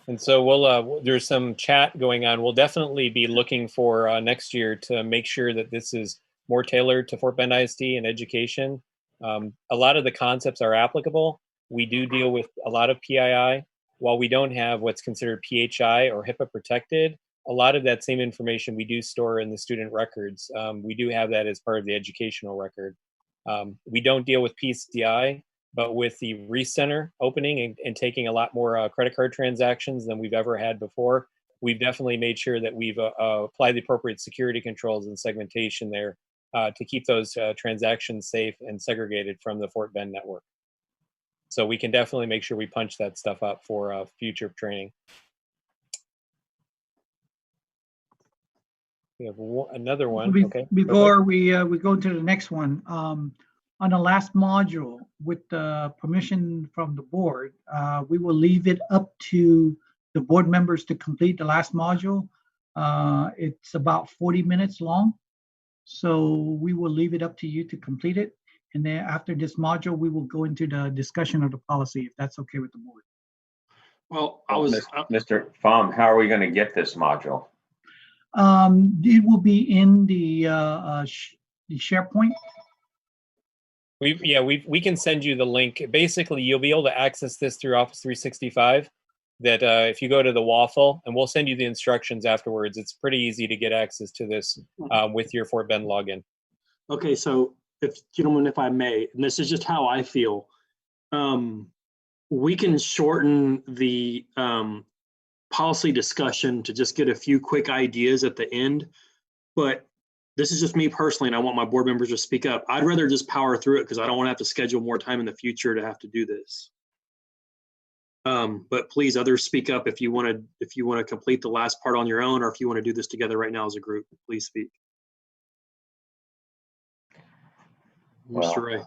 And so there's some chat going on. We'll definitely be looking for next year to make sure that this is more tailored to Fort Bend ISD and education. A lot of the concepts are applicable. We do deal with a lot of PII. While we don't have what's considered PHI or HIPAA protected, a lot of that same information we do store in the student records. We do have that as part of the educational record. We don't deal with PCI, but with the recenter opening and taking a lot more credit card transactions than we've ever had before, we've definitely made sure that we've applied the appropriate security controls and segmentation there to keep those transactions safe and segregated from the Fort Bend network. So we can definitely make sure we punch that stuff up for future training. We have another one. Okay. Before we go to the next one, on the last module, with the permission from the board, we will leave it up to the board members to complete the last module. It's about 40 minutes long, so we will leave it up to you to complete it. And then after this module, we will go into the discussion of the policy, if that's okay with the board. Well, Mr. Pham, how are we going to get this module? It will be in the SharePoint. We can send you the link. Basically, you'll be able to access this through Office 365. That if you go to the waffle, and we'll send you the instructions afterwards. It's pretty easy to get access to this with your Fort Bend login. Okay, so gentlemen, if I may, and this is just how I feel, we can shorten the policy discussion to just get a few quick ideas at the end. But this is just me personally, and I want my board members to speak up. I'd rather just power through it because I don't want to have to schedule more time in the future to have to do this. But please, others, speak up if you want to complete the last part on your own, or if you want to do this together right now as a group. Please speak. Well, Mr. Ray.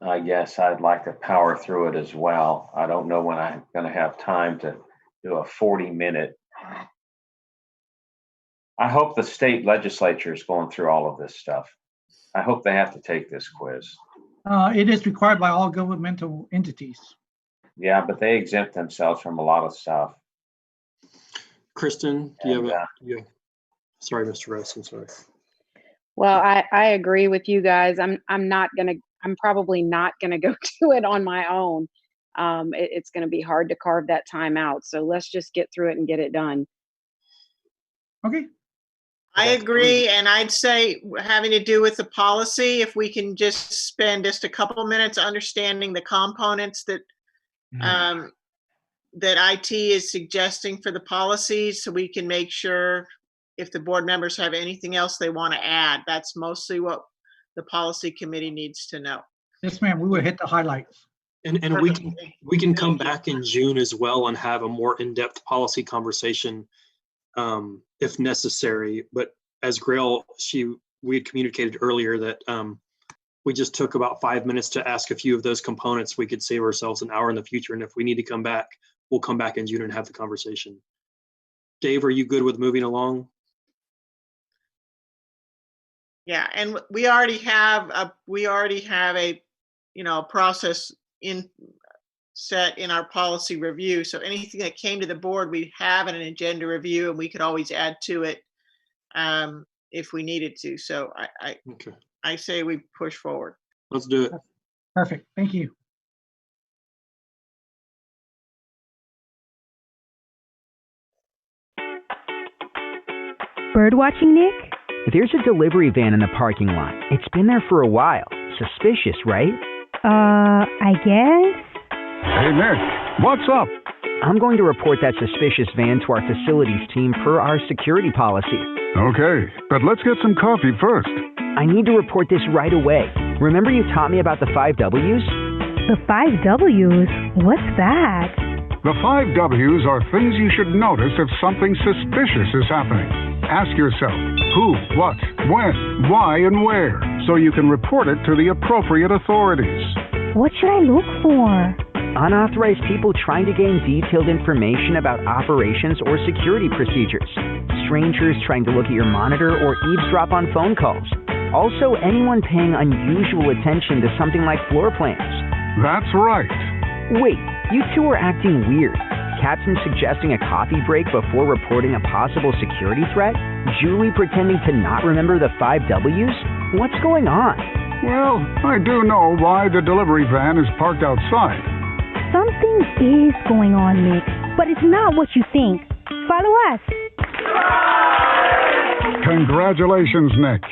I guess I'd like to power through it as well. I don't know when I'm going to have time to do a 40-minute. I hope the state legislature is going through all of this stuff. I hope they have to take this quiz. It is required by all governmental entities. Yeah, but they exempt themselves from a lot of stuff. Kristen, do you have sorry, Mr. Rose, I'm sorry. Well, I agree with you guys. I'm probably not gonna go do it on my own. It's gonna be hard to carve that time out. So let's just get through it and get it done. Okay. I agree, and I'd say having to do with the policy, if we can just spend just a couple of minutes understanding the components that that IT is suggesting for the policies, so we can make sure if the board members have anything else they want to add. That's mostly what the policy committee needs to know. Yes, ma'am. We will hit the highlights. And we can come back in June as well and have a more in-depth policy conversation if necessary. But as Grail, we had communicated earlier that we just took about 5 minutes to ask a few of those components. We could save ourselves an hour in the future. And if we need to come back, we'll come back in June and have the conversation. Dave, are you good with moving along? Yeah, and we already have a process set in our policy review. So anything that came to the board, we have in an agenda review, and we could always add to it if we needed to. So I say we push forward. Let's do it. Perfect. Thank you. Birdwatching, Nick? There's a delivery van in the parking lot. It's been there for a while. Suspicious, right? I guess. Hey, Nick, what's up? I'm going to report that suspicious van to our facilities team per our security policy. Okay, but let's get some coffee first. I need to report this right away. Remember you taught me about the 5 W's? The 5 W's? What's that? The 5 W's are things you should notice if something suspicious is happening. Ask yourself who, what, when, why, and where, so you can report it to the appropriate authorities. What should I look for? Unauthorized people trying to gain detailed information about operations or security procedures. Strangers trying to look at your monitor or eavesdrop on phone calls. Also, anyone paying unusual attention to something like floor plans. That's right. Wait, you two are acting weird. Captain suggesting a coffee break before reporting a possible security threat? Julie pretending to not remember the 5 W's? What's going on? Well, I do know why the delivery van is parked outside. Something is going on, Nick, but it's not what you think. Follow us. Congratulations, Nick.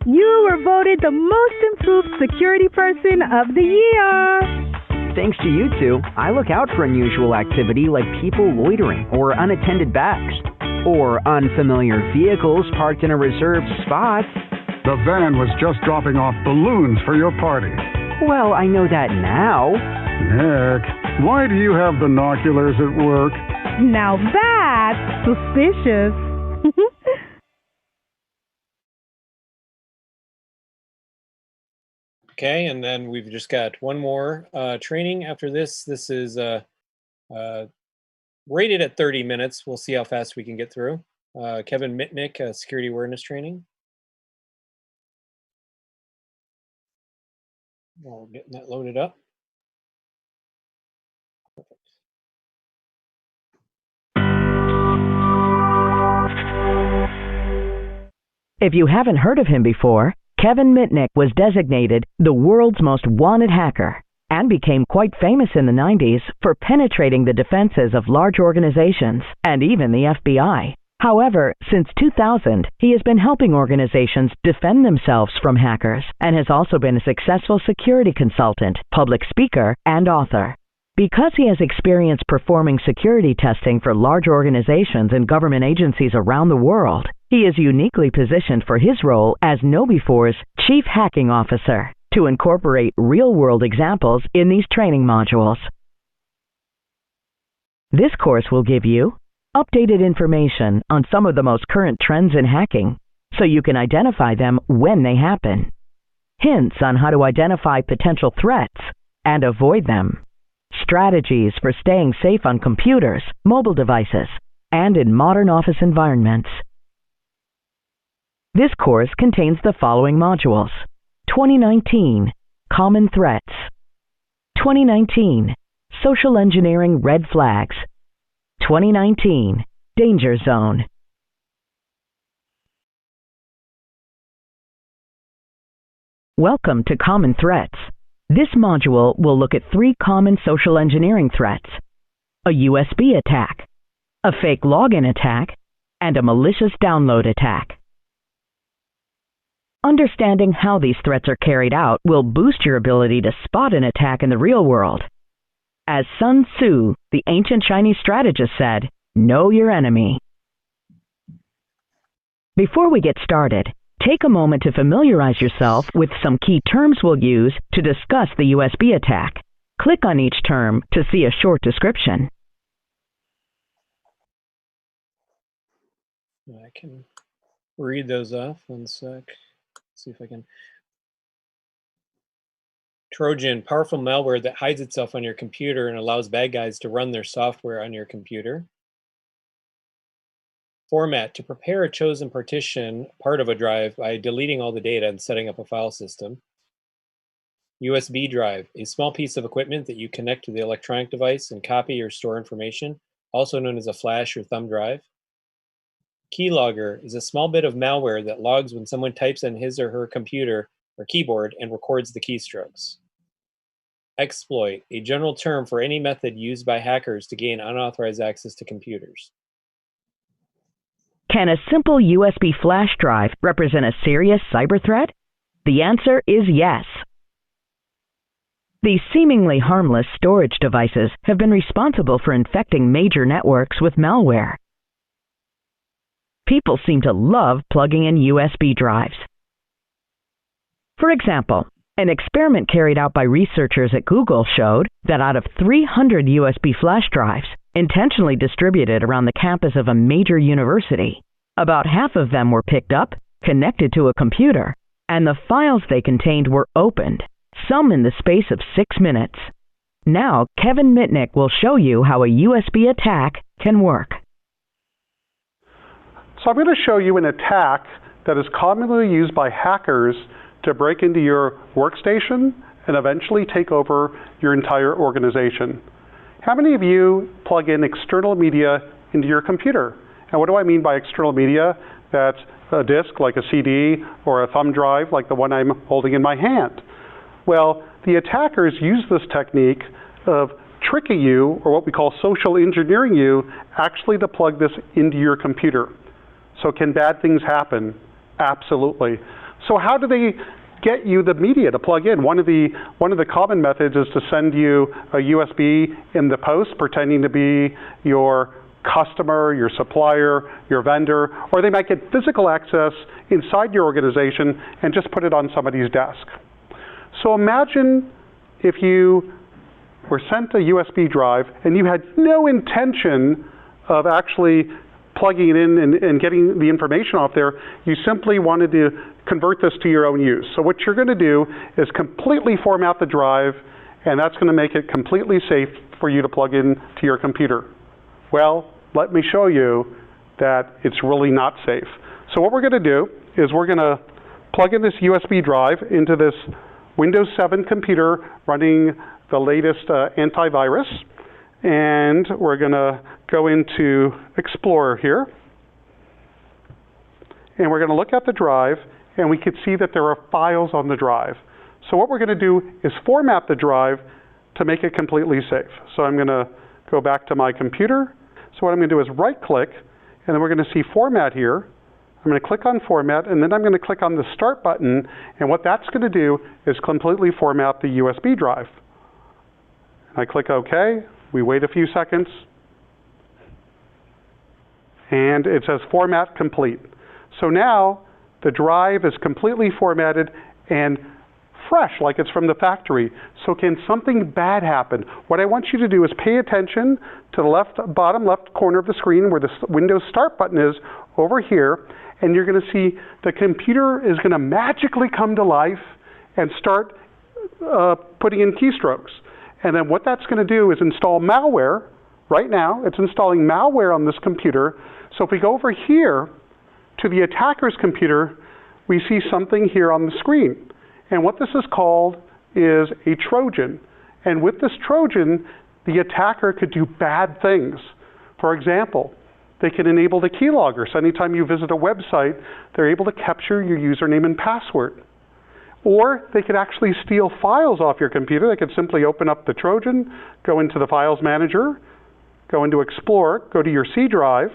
You were voted the most improved security person of the year. Thanks to you two, I look out for unusual activity like people loitering or unattended bags, or unfamiliar vehicles parked in a reserved spot. The van was just dropping off balloons for your party. Well, I know that now. Nick, why do you have binoculars at work? Now that's suspicious. Okay, and then we've just got one more training after this. This is rated at 30 minutes. We'll see how fast we can get through. Kevin Mitnick, security awareness training. While getting that loaded up. Perfect. If you haven't heard of him before, Kevin Mitnick was designated the world's most wanted hacker and became quite famous in the 90s for penetrating the defenses of large organizations and even the FBI. However, since 2000, he has been helping organizations defend themselves from hackers and has also been a successful security consultant, public speaker, and author. Because he has experience performing security testing for large organizations and government agencies around the world, he is uniquely positioned for his role as KnowBe4's Chief Hacking Officer to incorporate real-world examples in these training modules. This course will give you updated information on some of the most current trends in hacking, so you can identify them when they happen, hints on how to identify potential threats and avoid them, strategies for staying safe on computers, mobile devices, and in modern office environments. This course contains the following modules: 2019, Common Threats; 2019, Social Engineering Red Flags; 2019, Danger Zone. Welcome to Common Threats. This module will look at 3 common social engineering threats: a USB attack, a fake login attack, and a malicious download attack. Understanding how these threats are carried out will boost your ability to spot an attack in the real world. As Sun Tzu, the ancient Chinese strategist, said, "Know your enemy." Before we get started, take a moment to familiarize yourself with some key terms we'll use to discuss the USB attack. Click on each term to see a short description. I can read those off. One sec. See if I can. Trojan, powerful malware that hides itself on your computer and allows bad guys to run their software on your computer. Format, to prepare a chosen partition, part of a drive, by deleting all the data and setting up a file system. USB drive, a small piece of equipment that you connect to the electronic device and copy or store information, also known as a flash or thumb drive. Keylogger is a small bit of malware that logs when someone types on his or her computer or keyboard and records the keystrokes. Exploit, a general term for any method used by hackers to gain unauthorized access to computers. Can a simple USB flash drive represent a serious cyber threat? The answer is yes. These seemingly harmless storage devices have been responsible for infecting major networks with malware. People seem to love plugging in USB drives. For example, an experiment carried out by researchers at Google showed that out of 300 USB flash drives intentionally distributed around the campus of a major university, about half of them were picked up, connected to a computer, and the files they contained were opened, some in the space of 6 minutes. Now, Kevin Mitnick will show you how a USB attack can work. So I'm going to show you an attack that is commonly used by hackers to break into your workstation and eventually take over your entire organization. How many of you plug in external media into your computer? And what do I mean by external media? That's a disk like a CD or a thumb drive like the one I'm holding in my hand. Well, the attackers use this technique of tricking you, or what we call social engineering you, actually to plug this into your computer. So can bad things happen? Absolutely. So how do they get you the media to plug in? One of the common methods is to send you a USB in the post, pretending to be your customer, your supplier, your vendor, or they might get physical access inside your organization and just put it on somebody's desk. So imagine if you were sent a USB drive and you had no intention of actually plugging it in and getting the information off there. You simply wanted to convert this to your own use. So what you're going to do is completely format the drive, and that's going to make it completely safe for you to plug in to your computer. Well, let me show you that it's really not safe. So what we're going to do is we're going to plug in this USB drive into this Windows 7 computer running the latest antivirus. And we're going to go into Explorer here. And we're going to look at the drive, and we can see that there are files on the drive. So what we're going to do is format the drive to make it completely safe. So I'm going to go back to my computer. So what I'm going to do is right-click, and then we're going to see Format here. I'm going to click on Format, and then I'm going to click on the Start button, and what that's going to do is completely format the USB drive. I click OK. We wait a few seconds, and it says Format Complete. So now the drive is completely formatted and fresh, like it's from the factory. So can something bad happen? What I want you to do is pay attention to the bottom left corner of the screen where the Windows Start button is over here, and you're going to see the computer is going to magically come to life and start putting in keystrokes. And then what that's going to do is install malware. Right now, it's installing malware on this computer. So if we go over here to the attacker's computer, we see something here on the screen. And what this is called is a Trojan. And with this Trojan, the attacker could do bad things. For example, they can enable the keylogger. So anytime you visit a website, they're able to capture your username and password. Or they could actually steal files off your computer. They could simply open up the Trojan, go into the Files Manager, go into Explorer, go to your C drive,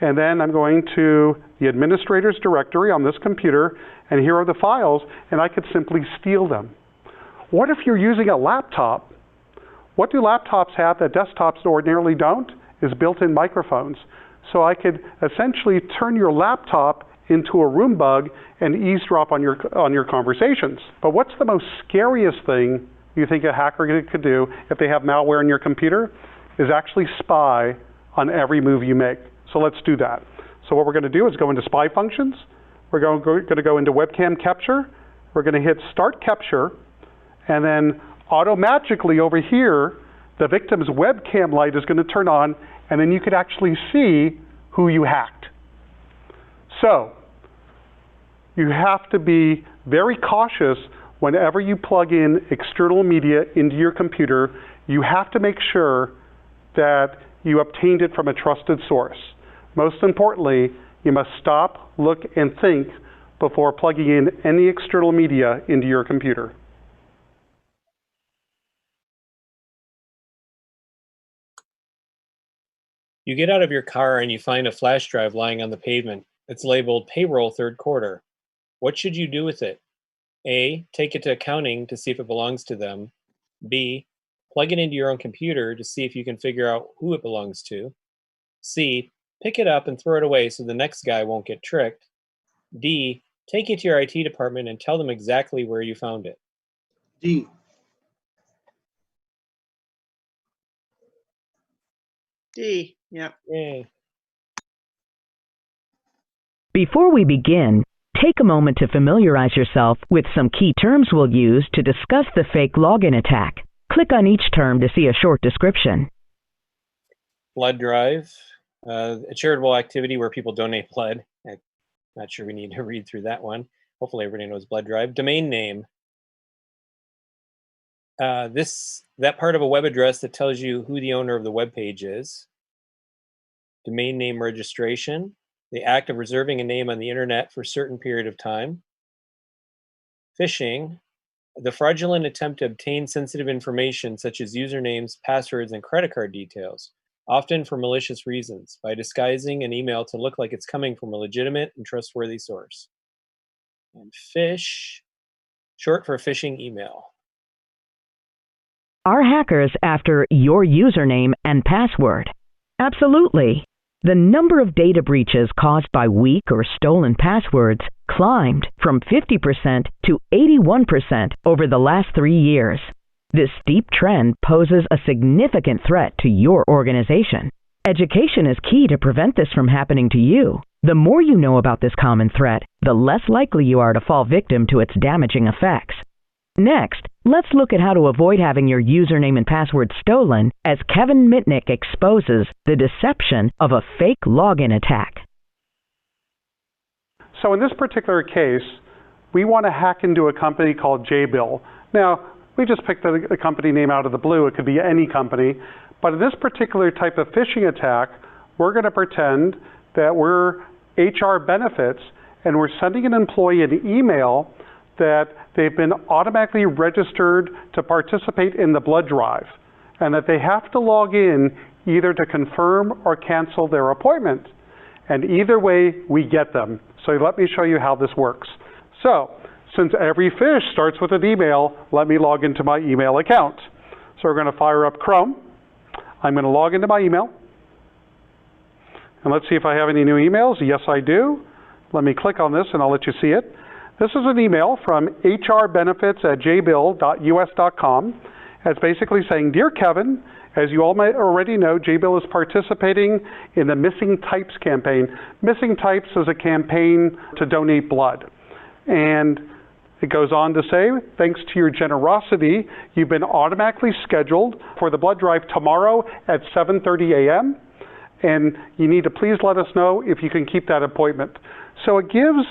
and then I'm going to the administrator's directory on this computer, and here are the files, and I could simply steal them. What if you're using a laptop? What do laptops have that desktops ordinarily don't? Is built-in microphones. So I could essentially turn your laptop into a room bug and eavesdrop on your conversations. But what's the most scariest thing you think a hacker could do if they have malware in your computer? Is actually spy on every move you make. So let's do that. So what we're going to do is go into Spy Functions. We're going to go into Webcam Capture. We're going to hit Start Capture, and then automatically over here, the victim's webcam light is going to turn on, and then you could actually see who you hacked. So you have to be very cautious whenever you plug in external media into your computer. You have to make sure that you obtained it from a trusted source. Most importantly, you must stop, look, and think before plugging in any external media into your computer. You get out of your car and you find a flash drive lying on the pavement. It's labeled Payroll Third Quarter. What should you do with it? A, take it to accounting to see if it belongs to them. B, plug it into your own computer to see if you can figure out who it belongs to. C, pick it up and throw it away so the next guy won't get tricked. D, take it to your IT department and tell them exactly where you found it. D. D, yeah. Yay. Before we begin, take a moment to familiarize yourself with some key terms we'll use to discuss the fake login attack. Click on each term to see a short description. Blood drive, a charitable activity where people donate blood. I'm not sure we need to read through that one. Hopefully everybody knows blood drive. Domain name. That part of a web address that tells you who the owner of the web page is. Domain name registration, the act of reserving a name on the internet for a certain period of time. Phishing, the fraudulent attempt to obtain sensitive information such as usernames, passwords, and credit card details, often for malicious reasons, by disguising an email to look like it's coming from a legitimate and trustworthy source. And phish, short for phishing email. Are hackers after your username and password? Absolutely. The number of data breaches caused by weak or stolen passwords climbed from 50% to 81% over the last 3 years. This steep trend poses a significant threat to your organization. Education is key to prevent this from happening to you. The more you know about this common threat, the less likely you are to fall victim to its damaging effects. Next, let's look at how to avoid having your username and password stolen as Kevin Mitnick exposes the deception of a fake login attack. So in this particular case, we want to hack into a company called JBill. Now, we just picked a company name out of the blue. It could be any company. But in this particular type of phishing attack, we're going to pretend that we're HR benefits and we're sending an employee an email that they've been automatically registered to participate in the blood drive and that they have to log in either to confirm or cancel their appointment. And either way, we get them. So let me show you how this works. So since every fish starts with an email, let me log into my email account. So we're going to fire up Chrome. I'm going to log into my email. And let's see if I have any new emails. Yes, I do. Let me click on this and I'll let you see it. This is an email from hrbenefits@jbill.us.com. It's basically saying, Dear Kevin, as you all might already know, JBill is participating in the Missing Types campaign. Missing Types is a campaign to donate blood. And it goes on to say, thanks to your generosity, you've been automatically scheduled for the blood drive tomorrow at 7:30 a.m. And you need to please let us know if you can keep that appointment. So it gives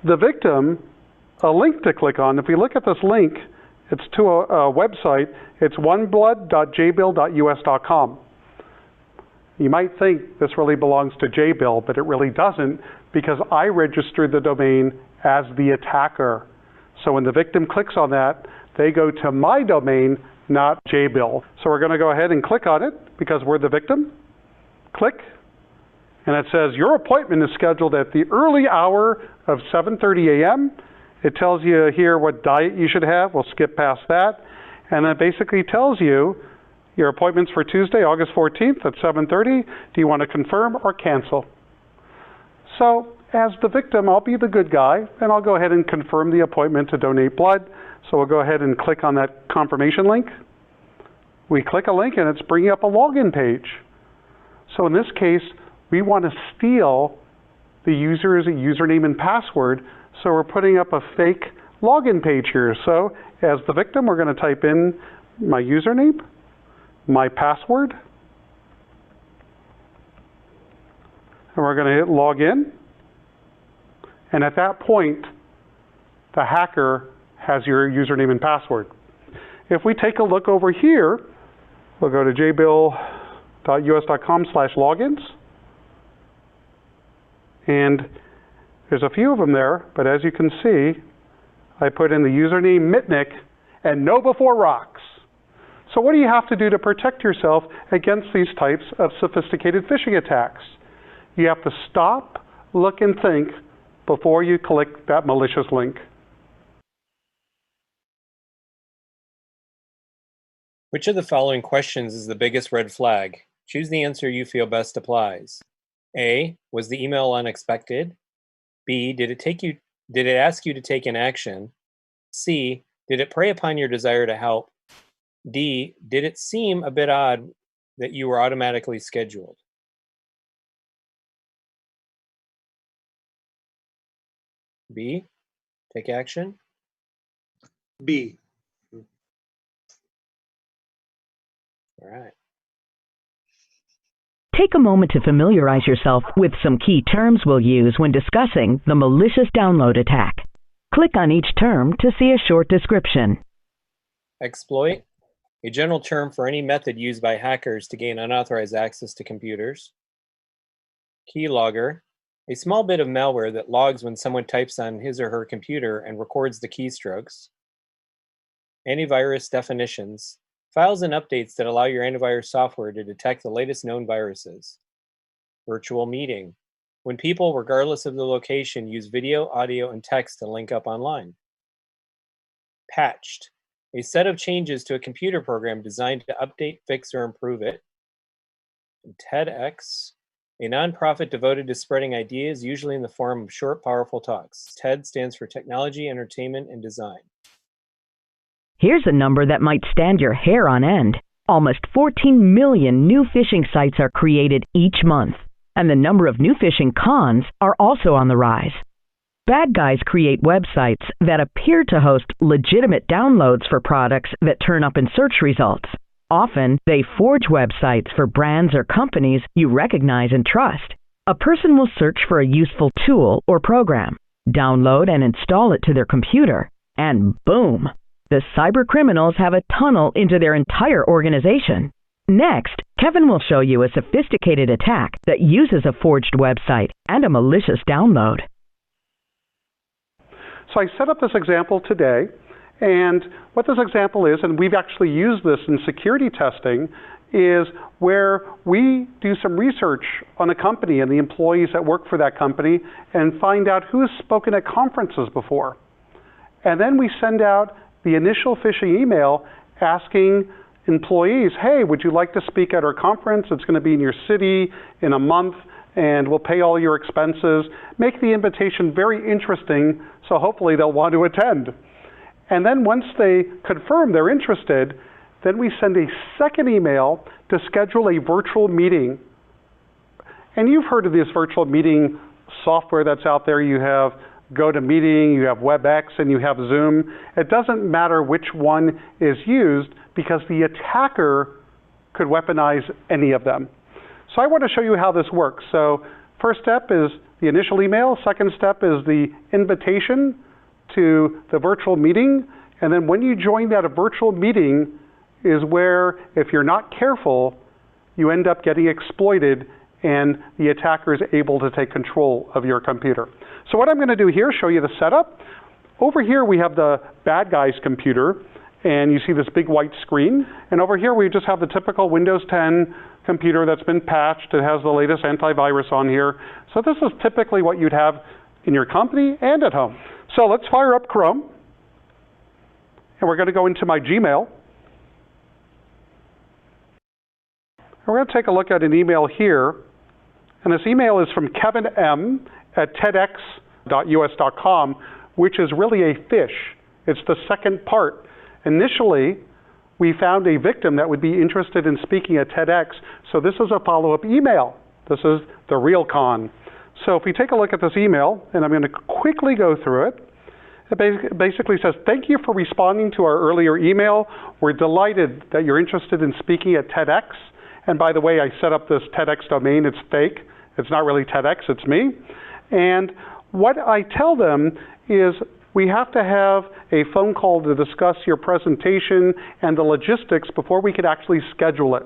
the victim a link to click on. If we look at this link, it's to a website. It's oneblood.jbill.us.com. You might think this really belongs to JBill, but it really doesn't, because I registered the domain as the attacker. So when the victim clicks on that, they go to my domain, not JBill. So we're going to go ahead and click on it because we're the victim. Click. And it says, your appointment is scheduled at the early hour of 7:30 a.m. It tells you here what diet you should have. We'll skip past that. And it basically tells you your appointment's for Tuesday, August 14th at 7:30. Do you want to confirm or cancel? So as the victim, I'll be the good guy, and I'll go ahead and confirm the appointment to donate blood. So we'll go ahead and click on that confirmation link. We click a link, and it's bringing up a login page. So in this case, we want to steal the user's username and password, so we're putting up a fake login page here. So as the victim, we're going to type in my username, my password, and we're going to hit login. And at that point, the hacker has your username and password. If we take a look over here, we'll go to jbill.us.com/logins. And there's a few of them there, but as you can see, I put in the username Mitnick and no before rocks. So what do you have to do to protect yourself against these types of sophisticated phishing attacks? You have to stop, look, and think before you click that malicious link. Which of the following questions is the biggest red flag? Choose the answer you feel best applies. A, was the email unexpected? B, did it ask you to take an action? C, did it prey upon your desire to help? D, did it seem a bit odd that you were automatically scheduled? B, take action. B. All right. Take a moment to familiarize yourself with some key terms we'll use when discussing the malicious download attack. Click on each term to see a short description. Exploit, a general term for any method used by hackers to gain unauthorized access to computers. Keylogger, a small bit of malware that logs when someone types on his or her computer and records the keystrokes. Antivirus definitions, files and updates that allow your antivirus software to detect the latest known viruses. Virtual meeting, when people, regardless of the location, use video, audio, and text to link up online. Patched, a set of changes to a computer program designed to update, fix, or improve it. And TEDx, a nonprofit devoted to spreading ideas, usually in the form of short, powerful talks. TED stands for Technology, Entertainment, and Design. Here's a number that might stand your hair on end. Almost 14 million new phishing sites are created each month, and the number of new phishing cons are also on the rise. Bad guys create websites that appear to host legitimate downloads for products that turn up in search results. Often, they forge websites for brands or companies you recognize and trust. A person will search for a useful tool or program, download and install it to their computer, and boom! The cyber criminals have a tunnel into their entire organization. Next, Kevin will show you a sophisticated attack that uses a forged website and a malicious download. So I set up this example today, and what this example is, and we've actually used this in security testing, is where we do some research on a company and the employees that work for that company and find out who's spoken at conferences before. And then we send out the initial phishing email asking employees, hey, would you like to speak at our conference? It's going to be in your city in a month, and we'll pay all your expenses. Make the invitation very interesting, so hopefully they'll want to attend. And then once they confirm they're interested, then we send a second email to schedule a virtual meeting. And you've heard of this virtual meeting software that's out there. You have GoToMeeting, you have WebEx, and you have Zoom. It doesn't matter which one is used because the attacker could weaponize any of them. So I want to show you how this works. So first step is the initial email. Second step is the invitation to the virtual meeting. And then when you join that virtual meeting is where, if you're not careful, you end up getting exploited and the attacker is able to take control of your computer. So what I'm going to do here, show you the setup. Over here we have the bad guy's computer, and you see this big white screen. And over here we just have the typical Windows 10 computer that's been patched. It has the latest antivirus on here. So this is typically what you'd have in your company and at home. So let's fire up Chrome. And we're going to go into my Gmail. And we're going to take a look at an email here. And this email is from Kevin M. at tedx.us.com, which is really a phish. It's the second part. Initially, we found a victim that would be interested in speaking at TEDx, so this is a follow-up email. This is the real con. So if we take a look at this email, and I'm going to quickly go through it, it basically says, thank you for responding to our earlier email. We're delighted that you're interested in speaking at TEDx. And by the way, I set up this TEDx domain. It's fake. It's not really TEDx, it's me. And what I tell them is we have to have a phone call to discuss your presentation and the logistics before we could actually schedule it.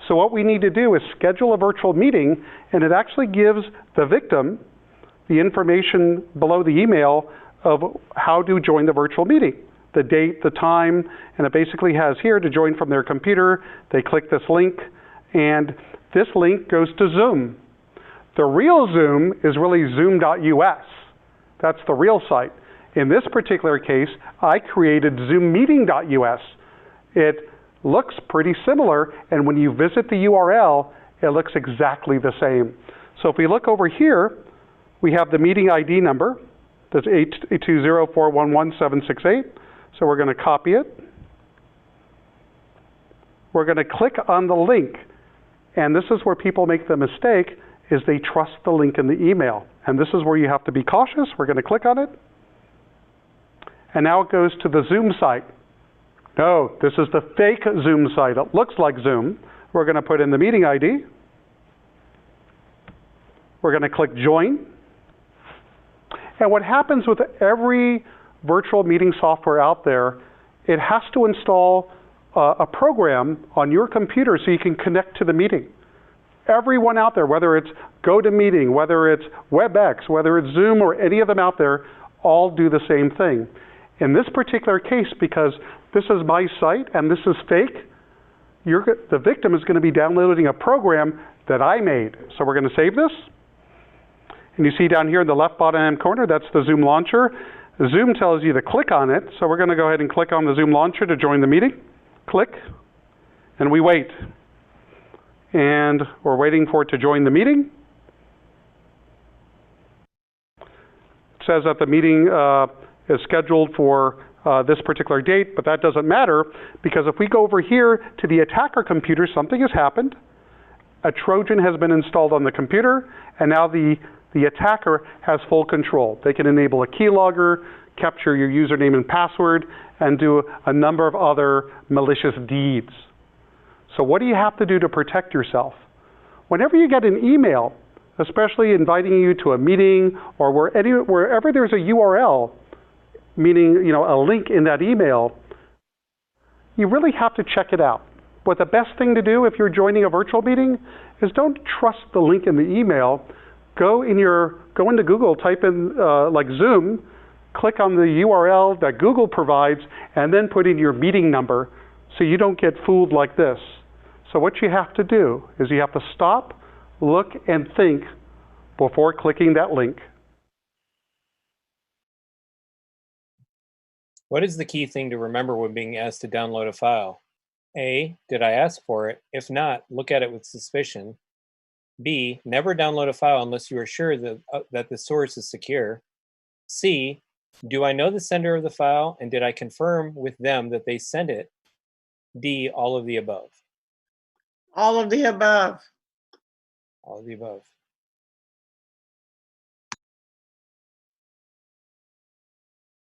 So what we need to do is schedule a virtual meeting, and it actually gives the victim the information below the email of how to join the virtual meeting, the date, the time, and it basically has here to join from their computer. They click this link, and this link goes to Zoom. The real Zoom is really zoom.us. That's the real site. In this particular case, I created zoommeeting.us. It looks pretty similar, and when you visit the URL, it looks exactly the same. So if we look over here, we have the meeting ID number. That's 820411768. So we're going to copy it. We're going to click on the link. And this is where people make the mistake, is they trust the link in the email. And this is where you have to be cautious. We're going to click on it. And now it goes to the Zoom site. No, this is the fake Zoom site. It looks like Zoom. We're going to put in the meeting ID. We're going to click Join. And what happens with every virtual meeting software out there, it has to install a program on your computer so you can connect to the meeting. Everyone out there, whether it's GoToMeeting, whether it's WebEx, whether it's Zoom, or any of them out there, all do the same thing. In this particular case, because this is my site and this is fake, the victim is going to be downloading a program that I made. So we're going to save this. And you see down here in the left bottom corner, that's the Zoom launcher. Zoom tells you to click on it. So we're going to go ahead and click on the Zoom launcher to join the meeting. Click, and we wait. And we're waiting for it to join the meeting. It says that the meeting is scheduled for this particular date, but that doesn't matter because if we go over here to the attacker computer, something has happened. A Trojan has been installed on the computer, and now the attacker has full control. They can enable a keylogger, capture your username and password, and do a number of other malicious deeds. So what do you have to do to protect yourself? Whenever you get an email, especially inviting you to a meeting or wherever there's a URL, meaning a link in that email, you really have to check it out. But the best thing to do if you're joining a virtual meeting is don't trust the link in the email. Go into Google, type in like Zoom, click on the URL that Google provides, and then put in your meeting number so you don't get fooled like this. So what you have to do is you have to stop, look, and think before clicking that link. What is the key thing to remember when being asked to download a file? A, did I ask for it? If not, look at it with suspicion. B, never download a file unless you are sure that the source is secure. C, do I know the sender of the file and did I confirm with them that they sent it? D, all of the above. All of the above. All of the above.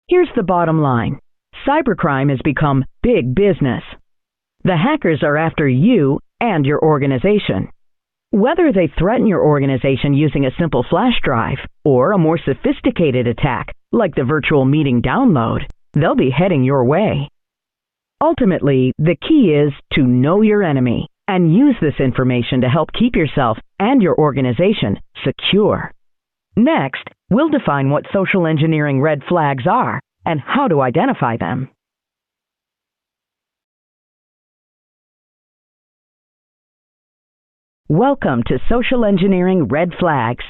Here's the bottom line. Cybercrime has become big business. The hackers are after you and your organization. Whether they threaten your organization using a simple flash drive or a more sophisticated attack like the virtual meeting download, they'll be heading your way. Ultimately, the key is to know your enemy and use this information to help keep yourself and your organization secure. Next, we'll define what social engineering red flags are and how to identify them. Welcome to Social Engineering Red Flags.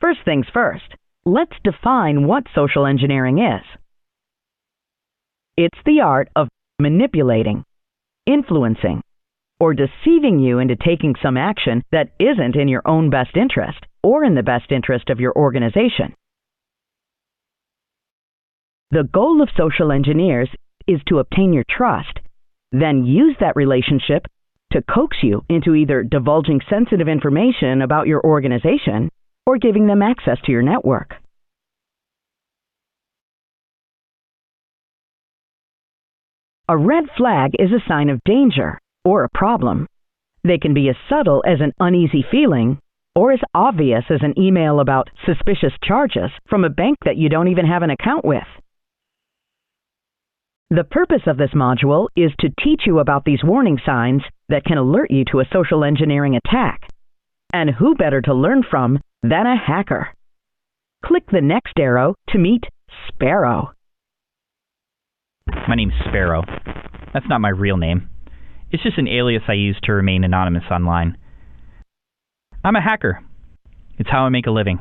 First things first, let's define what social engineering is. It's the art of manipulating, influencing, or deceiving you into taking some action that isn't in your own best interest or in the best interest of your organization. The goal of social engineers is to obtain your trust, then use that relationship to coax you into either divulging sensitive information about your organization or giving them access to your network. A red flag is a sign of danger or a problem. They can be as subtle as an uneasy feeling or as obvious as an email about suspicious charges from a bank that you don't even have an account with. The purpose of this module is to teach you about these warning signs that can alert you to a social engineering attack. And who better to learn from than a hacker? Click the next arrow to meet Sparrow. My name's Sparrow. That's not my real name. It's just an alias I use to remain anonymous online. I'm a hacker. It's how I make a living.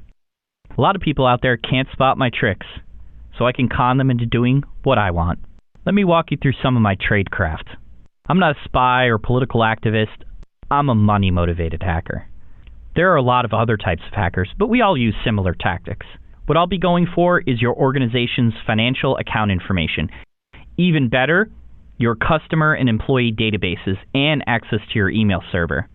A lot of people out there can't spot my tricks, so I can con them into doing what I want. Let me walk you through some of my tradecraft. I'm not a spy or political activist. I'm a money-motivated hacker. There are a lot of other types of hackers, but we all use similar tactics. What I'll be going for is your organization's financial account information. Even better, your customer and employee databases and access to your email server.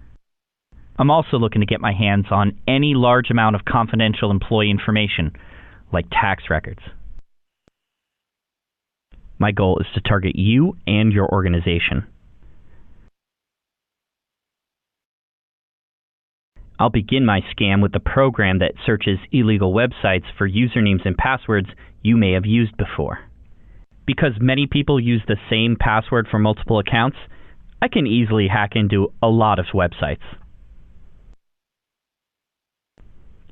I'm also looking to get my hands on any large amount of confidential employee information, like tax records. My goal is to target you and your organization. I'll begin my scam with a program that searches illegal websites for usernames and passwords you may have used before. Because many people use the same password for multiple accounts, I can easily hack into a lot of websites.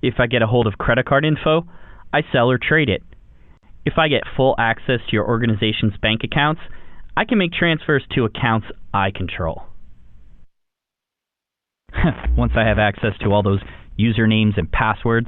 If I get a hold of credit card info, I sell or trade it. If I get full access to your organization's bank accounts, I can make transfers to accounts I control. Once I have access to all those usernames and passwords,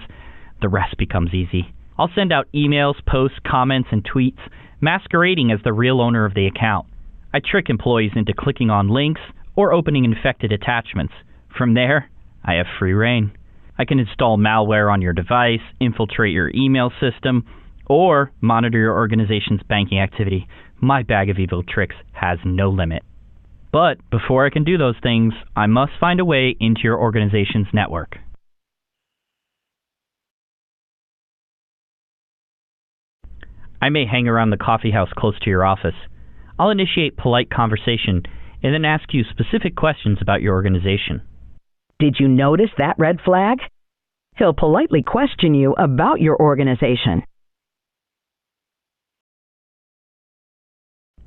the rest becomes easy. I'll send out emails, posts, comments, and tweets, masquerading as the real owner of the account. I trick employees into clicking on links or opening infected attachments. From there, I have free reign. I can install malware on your device, infiltrate your email system, or monitor your organization's banking activity. My bag of evil tricks has no limit. But before I can do those things, I must find a way into your organization's network. I may hang around the coffee house close to your office. I'll initiate polite conversation and then ask you specific questions about your organization. Did you notice that red flag? He'll politely question you about your organization.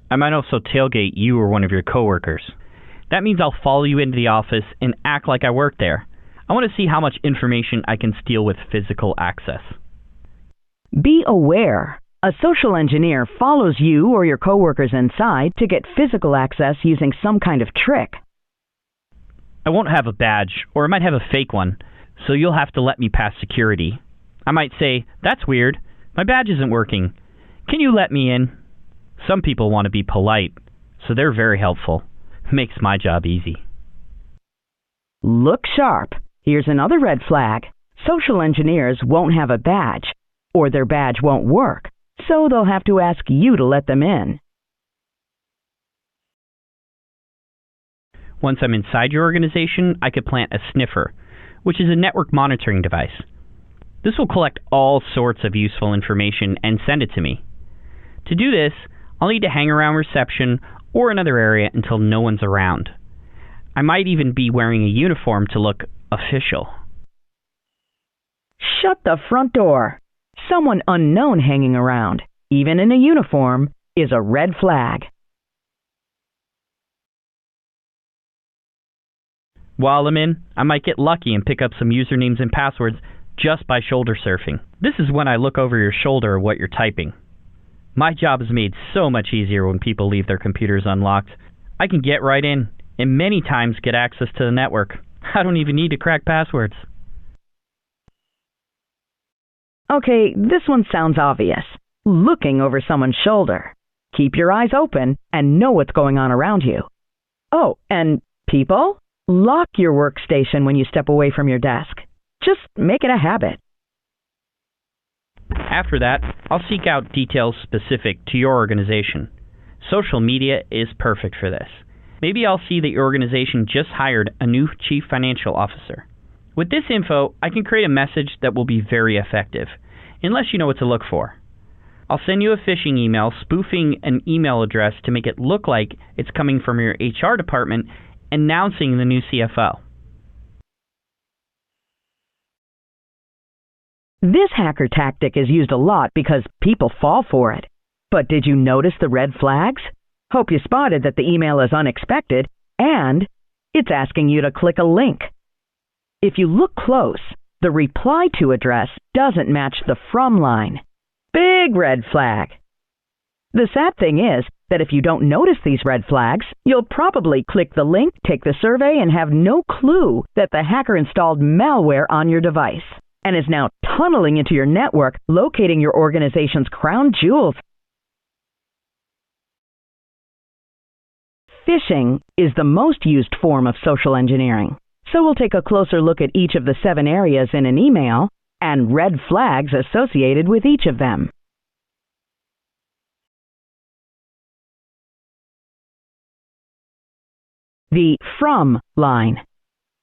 I might also tailgate you or one of your coworkers. That means I'll follow you into the office and act like I work there. I want to see how much information I can steal with physical access. Be aware A social engineer follows you or your coworkers inside to get physical access using some kind of trick. I won't have a badge, or I might have a fake one, so you'll have to let me pass security. I might say, "That's weird. My badge isn't working. Can you let me in?" Some people want to be polite, so they're very helpful. Makes my job easy. Look sharp. Here's another red flag. Social engineers won't have a badge, or their badge won't work, so they'll have to ask you to let them in. Once I'm inside your organization, I could plant a sniffer, which is a network monitoring device. This will collect all sorts of useful information and send it to me. To do this, I'll need to hang around reception or another area until no one's around. I might even be wearing a uniform to look official. Shut the front door. Someone unknown hanging around, even in a uniform, is a red flag. While I'm in, I might get lucky and pick up some usernames and passwords just by shoulder surfing. This is when I look over your shoulder at what you're typing. My job is made so much easier when people leave their computers unlocked. I can get right in, and many times get access to the network. I don't even need to crack passwords. Okay, this one sounds obvious. Looking over someone's shoulder. Keep your eyes open and know what's going on around you. Oh, and people, lock your workstation when you step away from your desk. Just make it a habit. After that, I'll seek out details specific to your organization. Social media is perfect for this. Maybe I'll see that your organization just hired a new chief financial officer. With this info, I can create a message that will be very effective, unless you know what to look for. I'll send you a phishing email spoofing an email address to make it look like it's coming from your HR department announcing the new CFO. This hacker tactic is used a lot because people fall for it. But did you notice the red flags? Hope you spotted that the email is unexpected and it's asking you to click a link. If you look close, the reply to address doesn't match the from line. Big red flag. The sad thing is that if you don't notice these red flags, you'll probably click the link, take the survey, and have no clue that the hacker installed malware on your device and is now tunneling into your network, locating your organization's crown jewels. Phishing is the most used form of social engineering. So we'll take a closer look at each of the 7 areas in an email and red flags associated with each of them. The from line.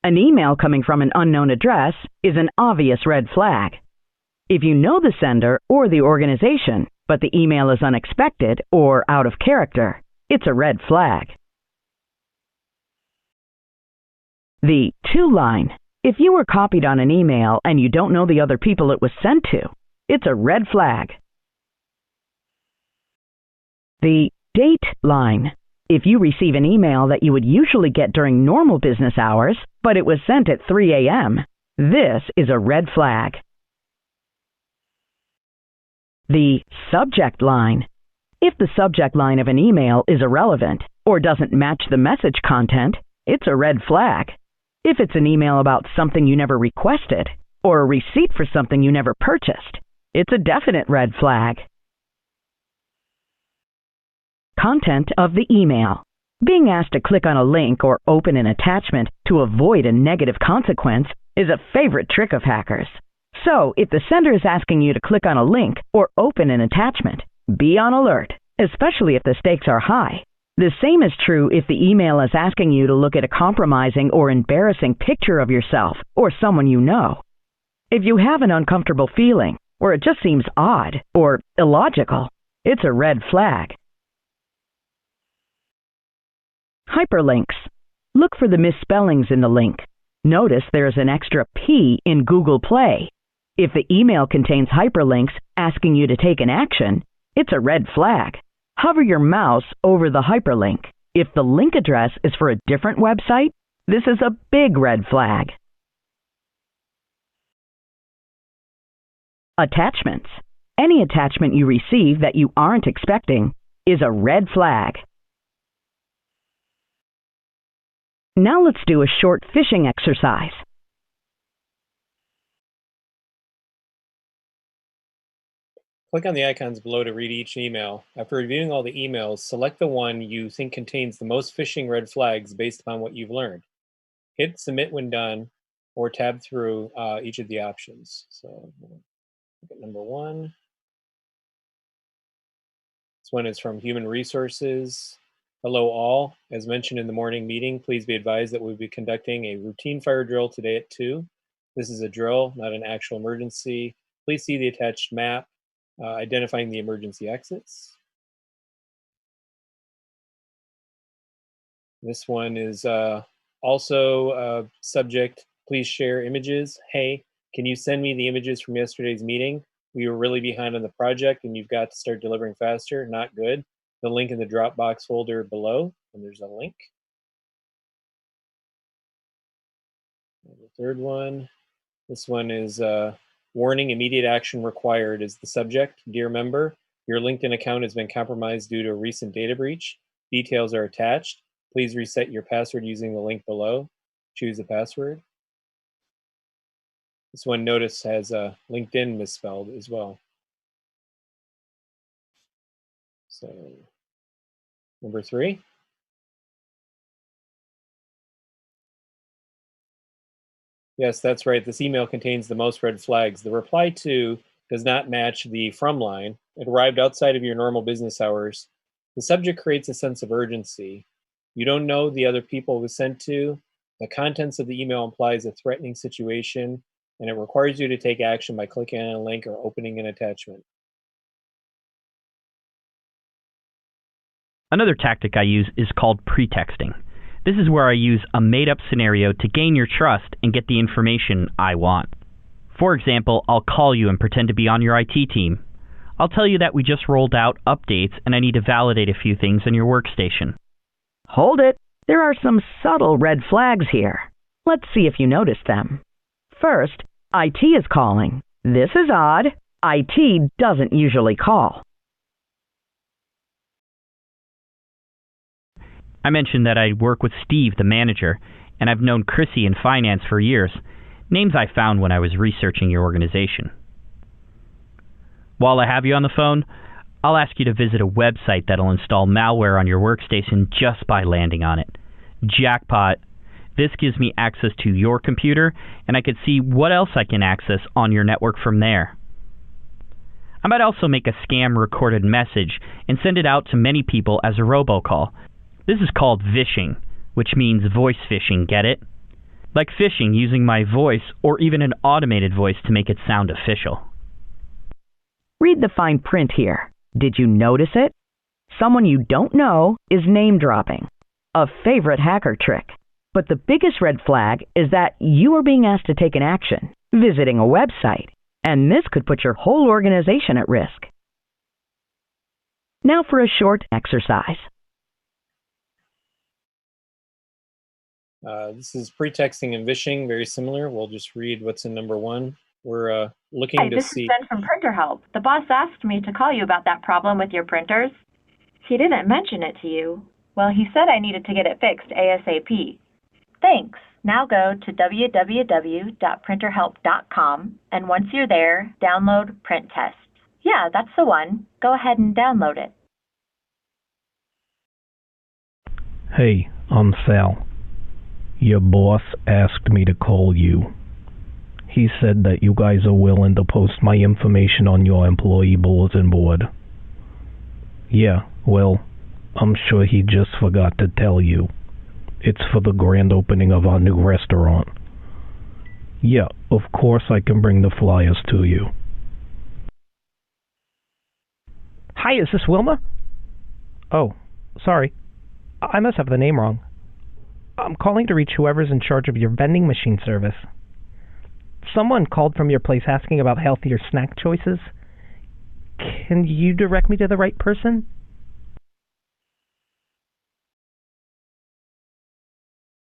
An email coming from an unknown address is an obvious red flag. If you know the sender or the organization, but the email is unexpected or out of character, it's a red flag. The to line. If you were copied on an email and you don't know the other people it was sent to, it's a red flag. The date line. If you receive an email that you would usually get during normal business hours, but it was sent at 3 a.m., this is a red flag. The subject line. If the subject line of an email is irrelevant or doesn't match the message content, it's a red flag. If it's an email about something you never requested or a receipt for something you never purchased, it's a definite red flag. Content of the email. Being asked to click on a link or open an attachment to avoid a negative consequence is a favorite trick of hackers. So, if the sender is asking you to click on a link or open an attachment, be on alert, especially if the stakes are high. The same is true if the email is asking you to look at a compromising or embarrassing picture of yourself or someone you know. If you have an uncomfortable feeling, or it just seems odd or illogical, it's a red flag. Hyperlinks. Look for the misspellings in the link. Notice there's an extra P in Google Play. If the email contains hyperlinks asking you to take an action, it's a red flag. Hover your mouse over the hyperlink. If the link address is for a different website, this is a big red flag. Attachments. Any attachment you receive that you aren't expecting is a red flag. Now let's do a short phishing exercise. Click on the icons below to read each email. After reviewing all the emails, select the one you think contains the most phishing red flags based upon what you've learned. Hit submit when done, or tab through each of the options. So look at number 1. This one is from Human Resources. Hello all. As mentioned in the morning meeting, please be advised that we'll be conducting a routine fire drill today at 2. This is a drill, not an actual emergency. Please see the attached map identifying the emergency exits. This one is also subject, please share images. Hey, can you send me the images from yesterday's meeting? We were really behind on the project and you've got to start delivering faster. Not good. The link in the Dropbox folder below, and there's a link. And the third one, this one is warning, immediate action required is the subject. Dear member, your LinkedIn account has been compromised due to a recent data breach. Details are attached. Please reset your password using the link below. Choose the password. This one, notice, has LinkedIn misspelled as well. So, number 3. Yes, that's right. This email contains the most red flags. The reply to does not match the from line. It arrived outside of your normal business hours. The subject creates a sense of urgency. You don't know the other people it was sent to. The contents of the email implies a threatening situation, and it requires you to take action by clicking on a link or opening an attachment. Another tactic I use is called pretexting. This is where I use a made-up scenario to gain your trust and get the information I want. For example, I'll call you and pretend to be on your IT team. I'll tell you that we just rolled out updates and I need to validate a few things on your workstation. Hold it. There are some subtle red flags here. Let's see if you notice them. First, IT is calling. This is odd. IT doesn't usually call. I mentioned that I work with Steve, the manager, and I've known Chrissy in finance for years, names I found when I was researching your organization. While I have you on the phone, I'll ask you to visit a website that'll install malware on your workstation just by landing on it. Jackpot! This gives me access to your computer, and I can see what else I can access on your network from there. I might also make a scam recorded message and send it out to many people as a robocall. This is called vishing, which means voice phishing, get it? Like phishing using my voice or even an automated voice to make it sound official. Read the fine print here. Did you notice it? Someone you don't know is name dropping. A favorite hacker trick. But the biggest red flag is that you are being asked to take an action, visiting a website, and this could put your whole organization at risk. Now for a short exercise. This is pretexting and vishing, very similar. We'll just read what's in number 1. We're looking Hi, to this see. is Jen from Printer Help. The boss asked me to call you about that problem with your printers. He didn't mention it to you. Well, he said I needed to get it fixed ASAP. Thanks. Now go to www.printerhelp.com, and once you're there, download Print Tests. Yeah, that's the one. Go ahead and download it. Hey, I'm Sal. Your boss asked me to call you. He said that you guys are willing to post my information on your employee bulletin board. Yeah, well, I'm sure he just forgot to tell you. It's for the grand opening of our new restaurant. Yeah, of course I can bring the flyers to you. Hi, is this Wilma? Oh, sorry. I must have the name wrong. I'm calling to reach whoever's in charge of your vending machine service. Someone called from your place asking about healthier snack choices. Can you direct me to the right person?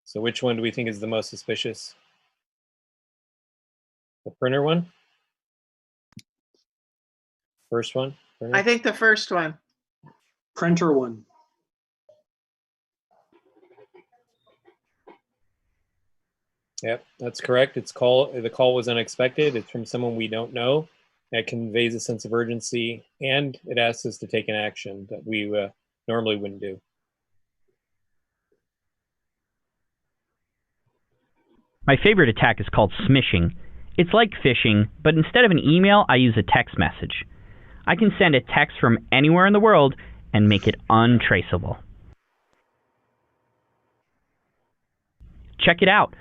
So which one do we think is the most suspicious? The printer one? First one? I think the first one. Printer one. Yep, that's correct. The call was unexpected. It's from someone we don't know. It conveys a sense of urgency, and it asks us to take an action that we normally wouldn't do. My favorite attack is called smishing. It's like phishing, but instead of an email, I use a text message. I can send a text from anywhere in the world and make it untraceable. Check it out.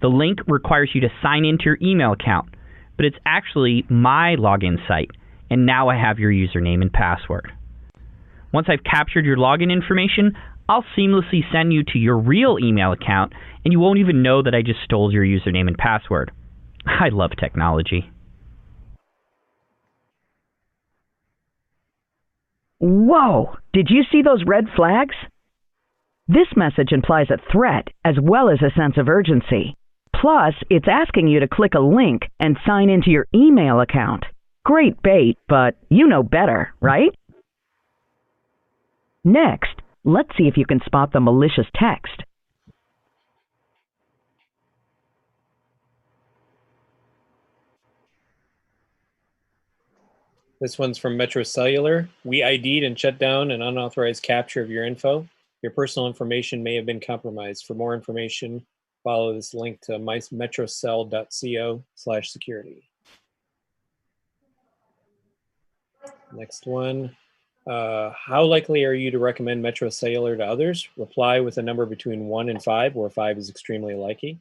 The link requires you to sign into your email account, but it's actually my login site, and now I have your username and password. Once I've captured your login information, I'll seamlessly send you to your real email account, and you won't even know that I just stole your username and password. I love technology. Whoa! Did you see those red flags? This message implies a threat as well as a sense of urgency. Plus, it's asking you to click a link and sign into your email account. Great bait, but you know better, right? Next, let's see if you can spot the malicious text. This one's from Metro Cellular. We ID'd and shut down an unauthorized capture of your info. Your personal information may have been compromised. For more information, follow this link to metrocell.co/security. Next one. How likely are you to recommend Metro Cellular to others? Reply with a number between 1 and 5, where 5 is extremely likely.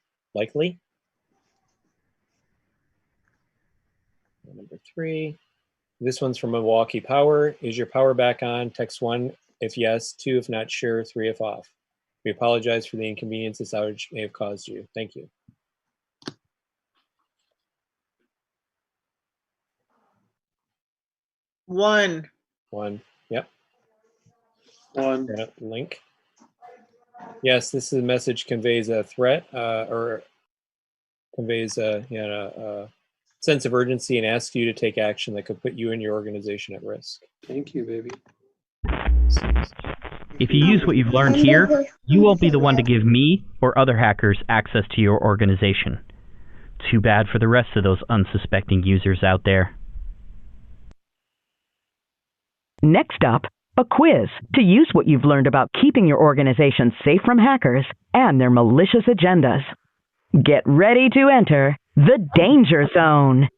Number 3. This one's from Milwaukee Power. Is your power back on? Text 1 if yes, 2 if not sure, 3 if off. We apologize for the inconvenience this outage may have caused you. Thank you. One. Yep. One. Link. Yes, this is a message conveys a threat or conveys a sense of urgency and asks you to take action that could put you and your organization at risk. Thank you, baby. If you use what you've learned here, you won't be the one to give me or other hackers access to your organization. Too bad for the rest of those unsuspecting users out there. Next up, a quiz to use what you've learned about keeping your organization safe from hackers and their malicious agendas. Get ready to enter the danger zone.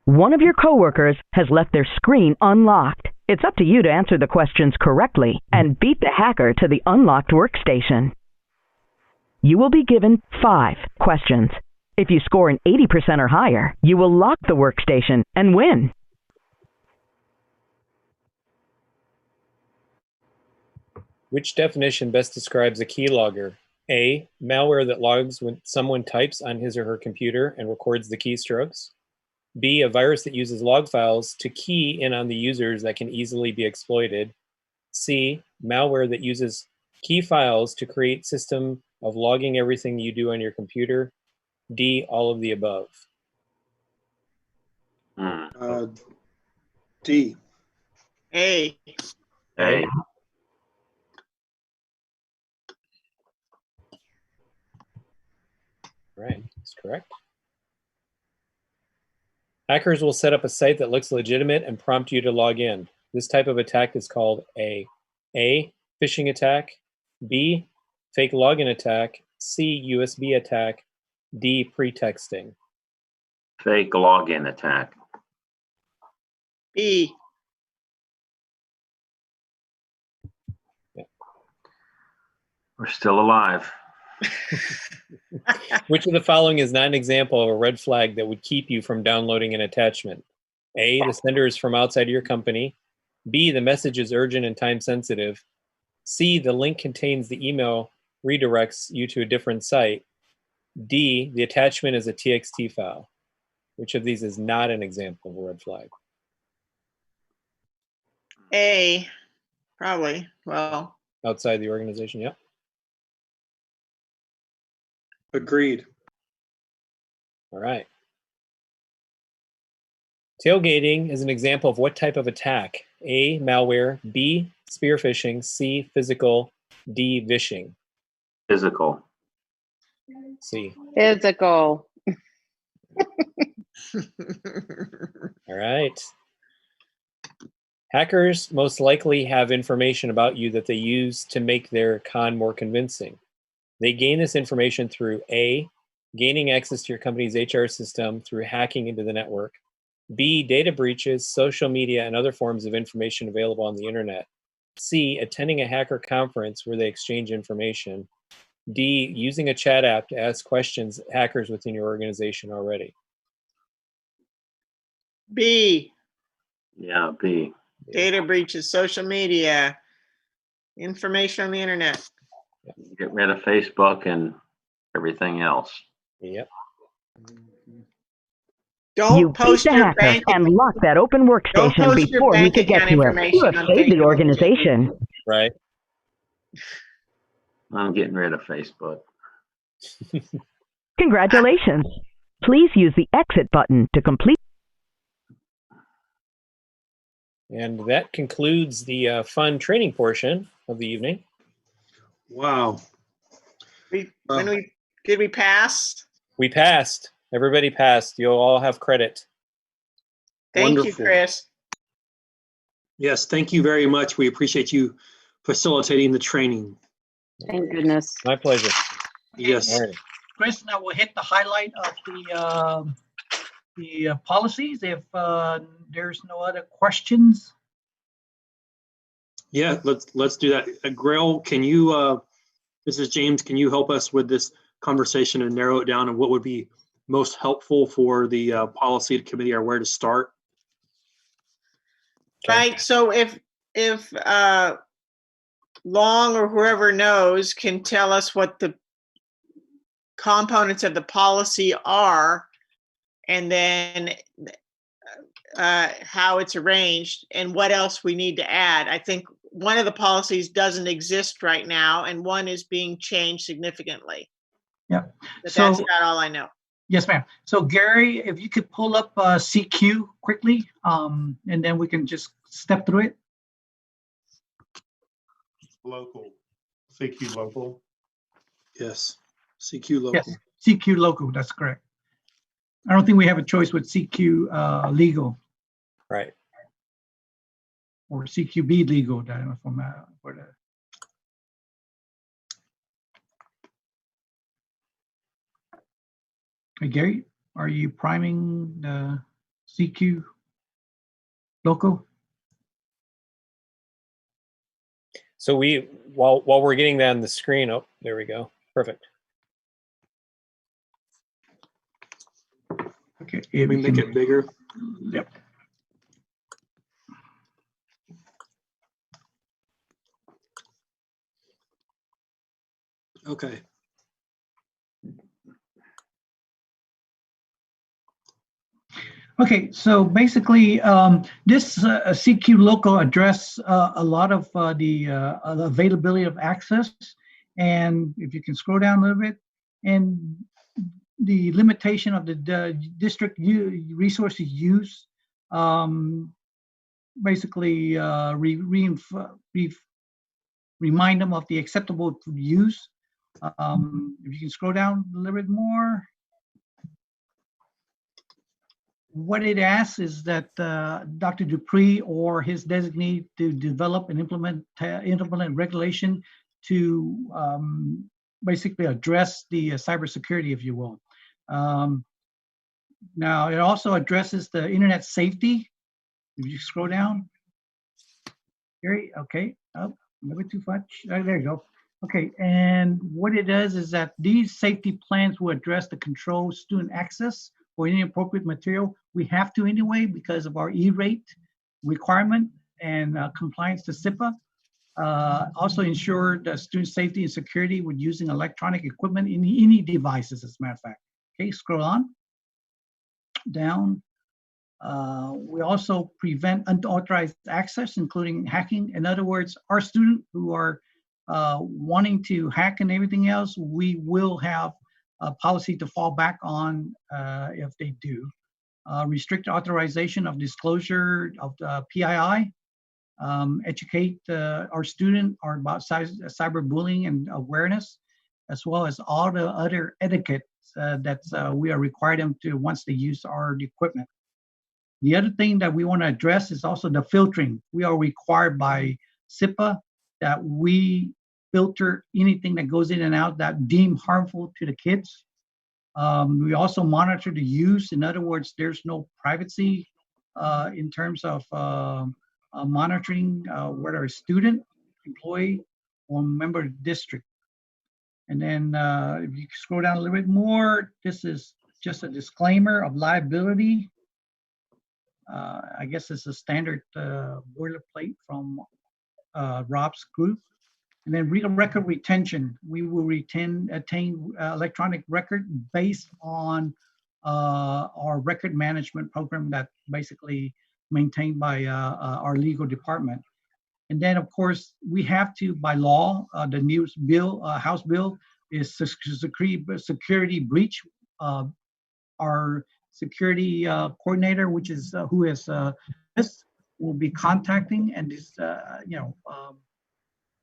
One of your coworkers has left their screen unlocked. It's up to you to answer the questions correctly and beat the hacker to the unlocked workstation. You will be given 5 questions. If you score an 80% or higher, you will lock the workstation and win. Which definition best describes a keylogger? A, malware that logs when someone types on his or her computer and records the keystrokes. B, a virus that uses log files to key in on the users that can easily be exploited. C, malware that uses key files to create system of logging everything you do on your computer. D, all of the above. D. A. A. Right, that's correct. Hackers will set up a site that looks legitimate and prompt you to log in. This type of attack is called A, phishing attack, B, fake login attack, C, USB attack, D, pretexting. Fake login attack. B. Yeah. We're still alive. Which of the following is not an example of a red flag that would keep you from downloading an attachment? A, the sender is from outside of your company. B, the message is urgent and time sensitive. C, the link contains the email redirects you to a different site. D, the attachment is a TXT file. Which of these is not an example of a red flag? A. Probably. Well. Outside the organization, yep. Agreed. All right. Tailgating is an example of what type of attack? A, malware, B, spear phishing, C, physical, D, vishing. Physical. C. Physical. All right. Hackers most likely have information about you that they use to make their con more convincing. They gain this information through A, gaining access to your company's HR system through hacking into the network. B, data breaches, social media, and other forms of information available on the internet. C, attending a hacker conference where they exchange information. D, using a chat app to ask questions hackers within your organization already. B. Yeah, B. Data breaches, social media, information on the internet. Get rid of Facebook and everything else. Yep. Don't You beat post the your hacker bank. and lock that open Don't workstation post your before he bank could get account to it. You information have on saved the Facebook. organization. Right. I'm getting rid of Facebook. Congratulations. Please use the exit button to complete. And that concludes the fun training portion of the evening. Wow. Did we pass? We passed. Everybody passed. You'll all have credit. Thank you, Wonderful. Chris. Yes, thank you very much. We appreciate you facilitating the training. Thank goodness. My pleasure. Yes. All right. Chris, now we'll hit the highlight of the policies if there's no other questions. Yeah, let's do that. Grail, can you, this is James, can you help us with this conversation and narrow it down and what would be most helpful for the policy committee or where to start? Right. So if Long or whoever knows can tell us what the components of the policy are, and then how it's arranged and what else we need to add. I think one of the policies doesn't exist right now, and one is being changed significantly. Yeah. But So- that's about all I know. Yes, ma'am. So Gary, if you could pull up CQ quickly, and then we can just step through it. Local, CQ local. Yes, CQ local. Yes, CQ local, that's correct. I don't think we have a choice with CQ legal Right. or CQB legal. I don't know from for the. Hey, Gary, are you priming the CQ local? So while we're getting that on the screen, oh, there we go. Perfect. Okay. Can we make it bigger? Yep. Okay. Okay, so basically, this CQ local address a lot of the availability of access, and if you can scroll down a little bit, and the limitation of the district resources use, basically remind them of the acceptable use. If you can scroll down a little bit more. What it asks is that Dr. Dupree or his designee to develop and implement regulation to basically address the cybersecurity, if you will. Now, it also addresses the internet safety. If you scroll down, Gary, okay, oh, maybe too much. Oh, there you go. Okay, and what it does is that these safety plans will address the control student access or any appropriate material. We have to anyway because of our E-rate requirement and compliance to SIPA. Also ensure the student safety and security with using electronic equipment in any devices, as a matter of fact. Okay, scroll on, down. We also prevent unauthorized access, including hacking. In other words, our students who are wanting to hack and everything else, we will have a policy to fall back on if they do. restrict authorization of disclosure of the PII, educate our student about cyberbullying and awareness, as well as all the other etiquette that we are required them to once they use our equipment. The other thing that we want to address is also the filtering. We are required by SIPA that we filter anything that goes in and out that deem harmful to the kids. We also monitor the use. In other words, there's no privacy in terms of monitoring whether a student, employee, or member of the district. And then if you scroll down a little bit more, this is just a disclaimer of liability. I guess it's a standard boilerplate from Rob's group. And then record retention. We will attain electronic record based on our record management program that basically maintained by our legal department. And then, of course, we have to, by law, the new bill, House bill, is security breach. Our security coordinator, which is who is this, will be contacting and is,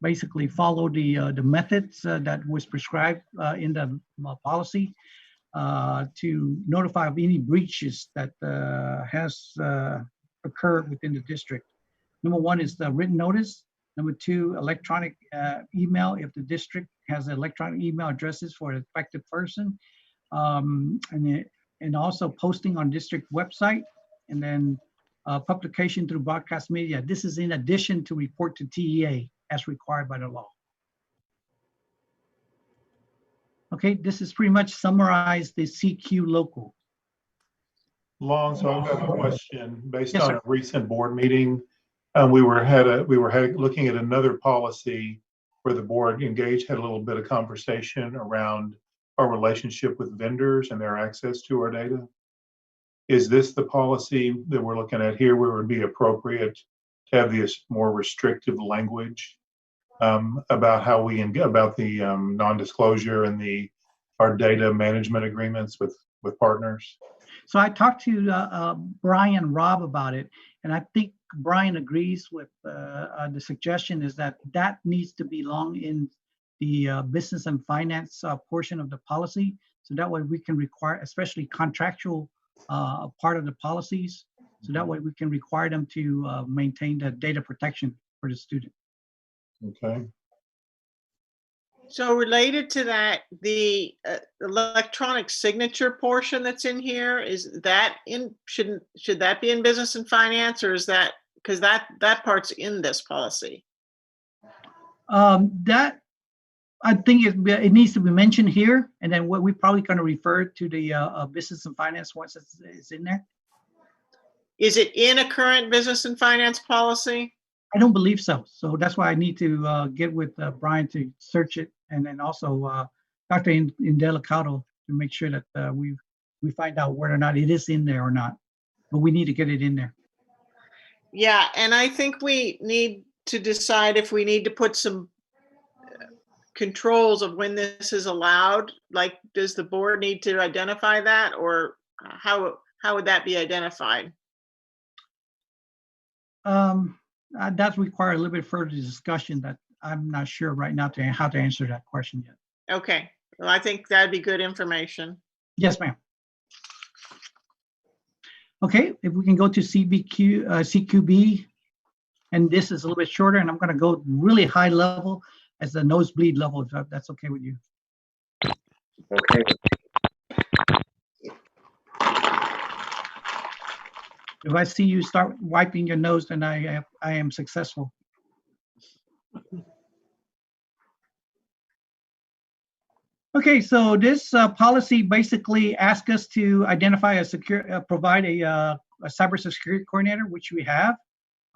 basically follow the methods that was prescribed in the policy to notify of any breaches that has occurred within the district. Number one is the written notice. Number two, electronic email if the district has electronic email addresses for an affected person, and also posting on district website, and then publication through broadcast media. This is in addition to report to TEA as required by the law. Okay, this is pretty much summarized the CQ local. Long, so I've got a question based Yes, on sir. a recent board meeting. We were looking at another policy where the board engaged, had a little bit of conversation around our relationship with vendors and their access to our data. Is this the policy that we're looking at here where it would be appropriate to have this more restrictive language about how we about the non-disclosure and our data management agreements with partners? So I talked to Brian and Rob about it, and I think Brian agrees with the suggestion is that needs to belong in the business and finance portion of the policy. So that way we can require, especially contractual part of the policies. So that way we can require them to maintain the data protection for the student. Okay. So related to that, the electronic signature portion that's in here, is that should that be in business and finance, or is that, because that part's in this policy? That I think it needs to be mentioned here, and then what we're probably going to refer to the business and finance once it's in there. Is it in a current business and finance policy? I don't believe so. So that's why I need to get with Brian to search it, and then also Dr. Indelicado to make sure that we find out whether or not it is in there or not. But we need to get it in there. Yeah, and I think we need to decide if we need to put some controls of when this is allowed. Like, does the board need to identify that, or how would that be identified? That requires a little bit further discussion that I'm not sure right now how to answer that question yet. Okay, well, I think that'd be good information. Yes, ma'am. Okay, if we can go to CQB, and this is a little bit shorter, and I'm going to go really high level as the nosebleed level, if that's okay with you. Okay. If I see you start wiping your nose, then I am successful. Okay, so this policy basically asks us to identify provide a cybersecurity coordinator, which we have.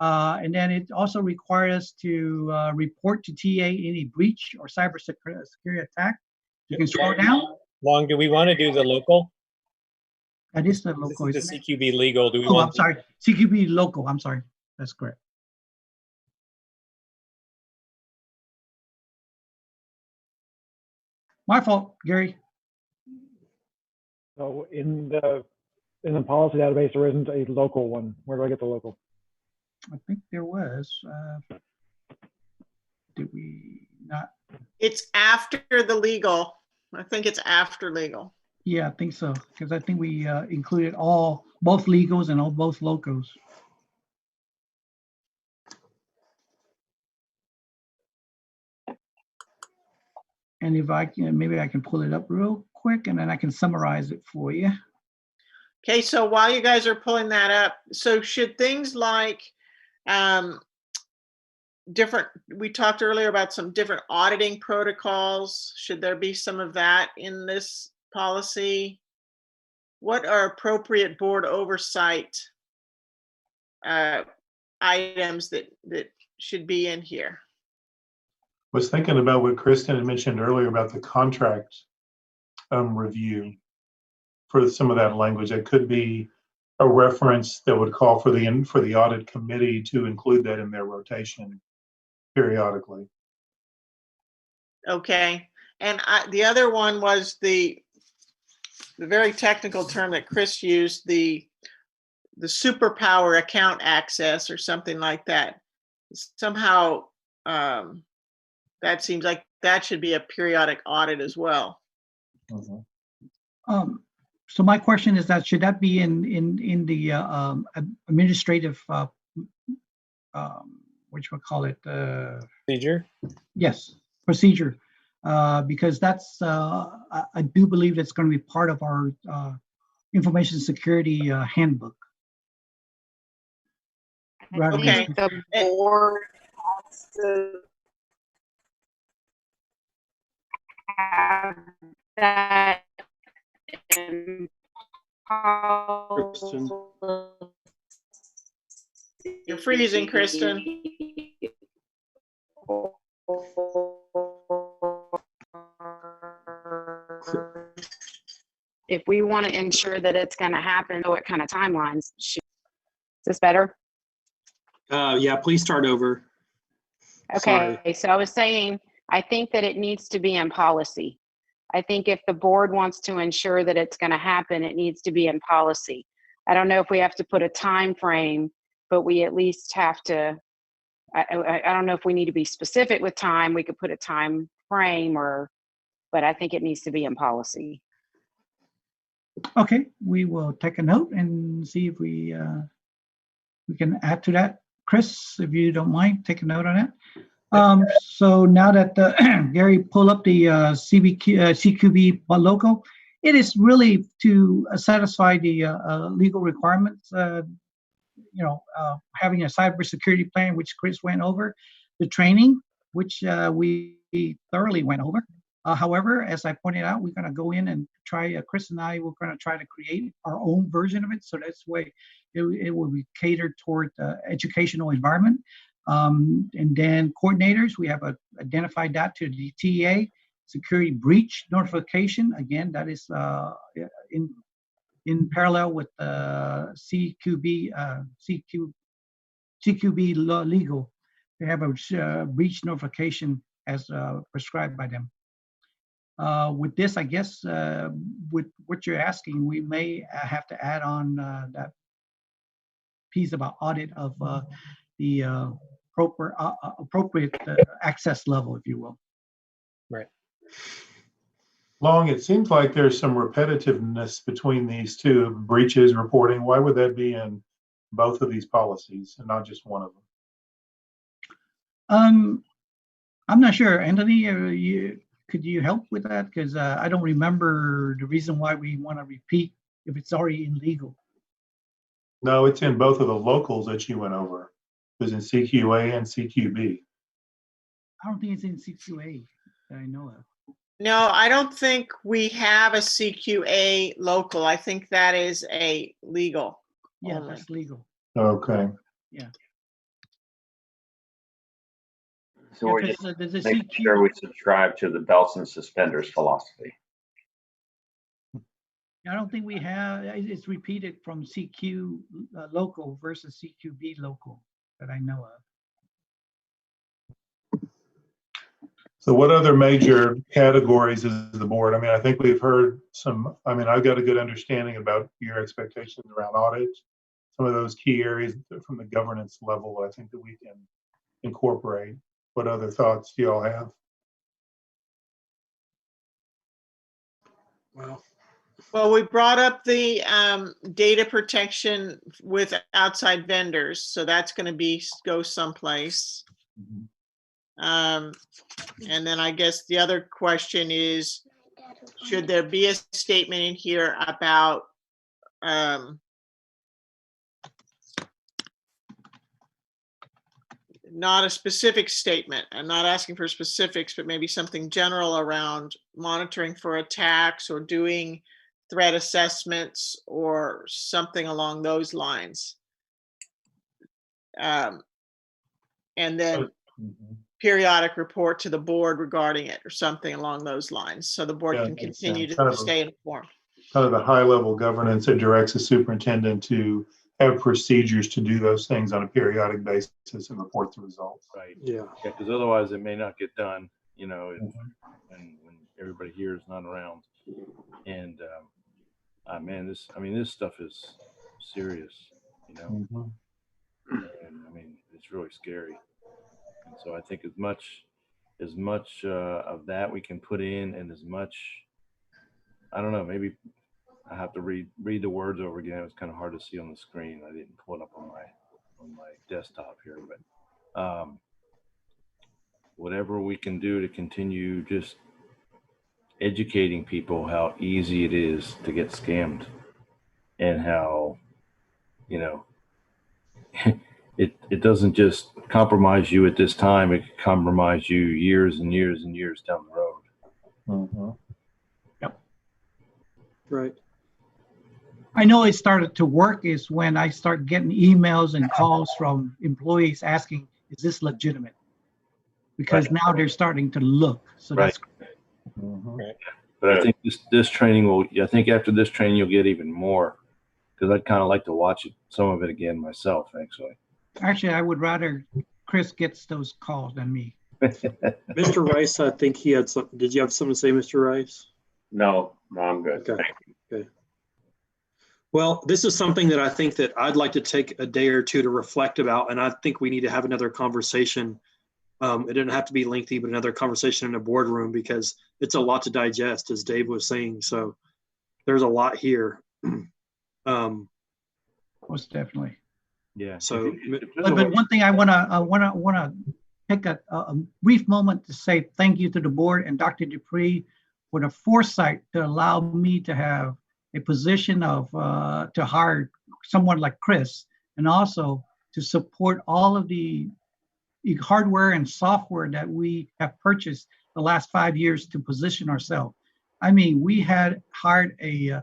And then it also requires us to report to TA any breach or cybersecurity attack. You can scroll down. Long, do we want to do the local? That is the local. This is the CQB legal. Do we Oh, want I'm sorry. CQB local. I'm sorry. That's correct. My fault, Gary. So in the in the policy database, there isn't a local one. Where do I get the local? I think there was. Did we not? It's after the legal. I think it's after legal. Yeah, I think so. Because I think we included both legals and both locals. And if I can, maybe I can pull it up real quick and then I can summarize it for you. Okay, so while you guys are pulling that up, so should things like we talked earlier about some different auditing protocols. Should there be some of that in this policy? What are appropriate board oversight items that should be in here? Was thinking about what Kristen had mentioned earlier about the contract review for some of that language. That could be a reference that would call for the audit committee to include that in their rotation periodically. Okay, and the other one was the very technical term that Chris used, the superpower account access or something like that. Somehow that seems like that should be a periodic audit as well. So my question is that should that be in the administrative what you would call it procedure? Yes, procedure, because that's I do believe it's going to be part of our information security handbook. Okay. The board has to have that in Kristen. You're freezing, Kristen. If we want to ensure that it's going to happen, what kind of timelines? Is this better? Yeah, please start over. Okay, Sorry. so I was saying, I think that it needs to be in policy. I think if the board wants to ensure that it's going to happen, it needs to be in policy. I don't know if we have to put a time frame, but we at least have to, I don't know if we need to be specific with time. We could put a time frame but I think it needs to be in policy. Okay, we will take a note and see if we can add to that. Chris, if you don't mind, take a note on it. So now that Gary pull up the CQB logo, it is really to satisfy the legal requirements. Having a cybersecurity plan, which Chris went over, the training, which we thoroughly went over. However, as I pointed out, we're going to go in and try, Chris and I, we're going to try to create our own version of it. So that's the way it will be catered toward the educational environment. And then coordinators, we have identified that to the TEA, security breach notification. Again, that is in parallel with CQB legal. They have a breach notification as prescribed by them. With this, I guess, with what you're asking, we may have to add on that piece about audit of the appropriate access level, if you will. Right. Long, it seems like there's some repetitiveness between these two, breaches reporting. Why would that be in both of these policies and not just one of them? I'm not sure. Anthony, could you help with that? Because I don't remember the reason why we want to repeat if it's already illegal. No, it's in both of the locals that you went over. It was in CQA and CQB. I don't think it's in CQA that I know of. No, I don't think we have a CQA local. I think that is a legal. Yeah, only. that's legal. Okay. Yeah. So we're just making sure we subscribe to the belts and suspenders philosophy. I don't think we have, it's repeated from CQ local versus CQB local that I know of. So what other major categories is the board? I mean, I think we've heard some, I mean, I've got a good understanding about your expectations around audits. Some of those key areas from the governance level, I think that we can incorporate. What other thoughts do y'all have? Well, we brought up the data protection with outside vendors, so that's going to go someplace. And then I guess the other question is, should there be a statement in here about not a specific statement? I'm not asking for specifics, but maybe something general around monitoring for attacks or doing threat assessments or something along those lines. And then periodic report to the board regarding it or something along those lines, so the board can continue to stay informed. Kind of the high level governance that directs the superintendent to have procedures to do those things on a periodic basis and report the results. Right. Yeah. Because otherwise it may not get done, you know, when everybody here is not around. And man, this stuff is serious, you know. And I mean, it's really scary. And so I think as much of that we can put in, and as much, I don't know, maybe I have to read the words over again. It was kind of hard to see on the screen. I didn't pull it up on my desktop here, but whatever we can do to continue just educating people how easy it is to get scammed, and how, you know, it doesn't just compromise you at this time, it can compromise you years and years and years down the road. Yep. Right. I know it started to work is when I start getting emails and calls from employees asking, is this legitimate? Because now they're starting to look. So that's great. But I think this training I think after this training you'll get even more, because I'd kind of like to watch some of it again myself, actually. Actually, I would rather Chris gets those calls than me. Mr. Rice, I think he had something. Did you have something to say, Mr. Rice? No, I'm good. Okay. Okay. Well, this is something that I think that I'd like to take a day or two to reflect about, and I think we need to have another conversation. It didn't have to be lengthy, but another conversation in a boardroom, because it's a lot to digest, as Dave was saying. So there's a lot here. Most definitely. Yeah. So, but one thing I wanna take a brief moment to say thank you to the board and Dr. Dupree for the foresight to allow me to have a position of to hire someone like Chris, and also to support all of the hardware and software that we have purchased the last 5 years to position ourselves. I mean, we had hired an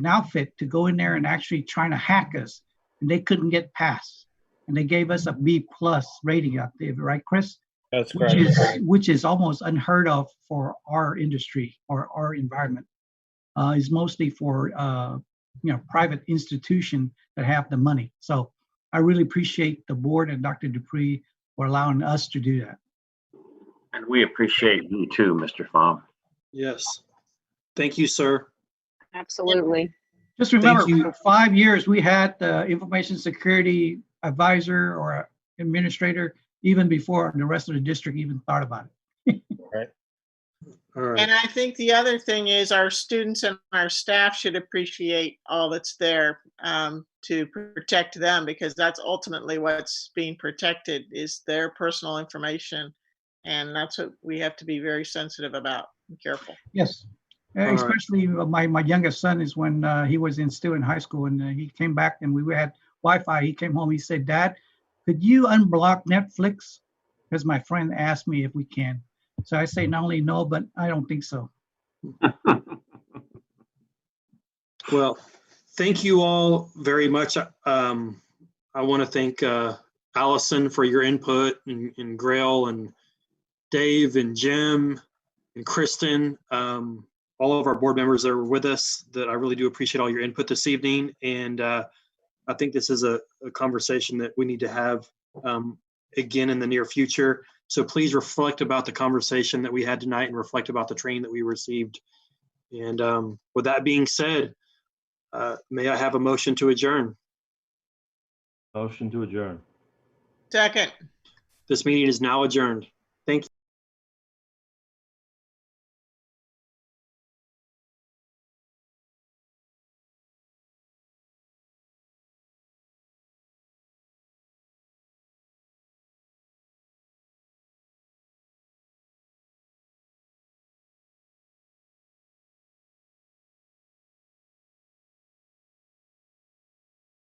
outfit to go in there and actually trying to hack us, and they couldn't get past. And they gave us a B+ rating out there, right, Chris? That's correct. Which is almost unheard of for our industry or our environment. It's mostly for private institutions that have the money. So I really appreciate the board and Dr. Dupree for allowing us to do that. And we appreciate you too, Mr. Pham. Yes. Thank you, sir. Absolutely. Just remember, for 5 years, we had the information security advisor or administrator even before the rest of the district even thought about it. Right. All right. And I think the other thing is our students and our staff should appreciate all that's there to protect them, because that's ultimately what's being protected is their personal information. And that's what we have to be very sensitive about and careful. Yes. Especially my youngest son is when he was still in high school, and he came back and we had Wi-Fi. He came home, he said, "Dad, could you unblock Netflix?" Because my friend asked me if we can. So I say not only no, but I don't think so. Well, thank you all very much. I want to thank Allison for your input, and Grail and Dave and Jim and Kristen, all of our board members that are with us, that I really do appreciate all your input this evening. And I think this is a conversation that we need to have again in the near future. So please reflect about the conversation that we had tonight and reflect about the training that we received. And with that being said, may I have a motion to adjourn? Motion to adjourn. Second. This meeting is now adjourned.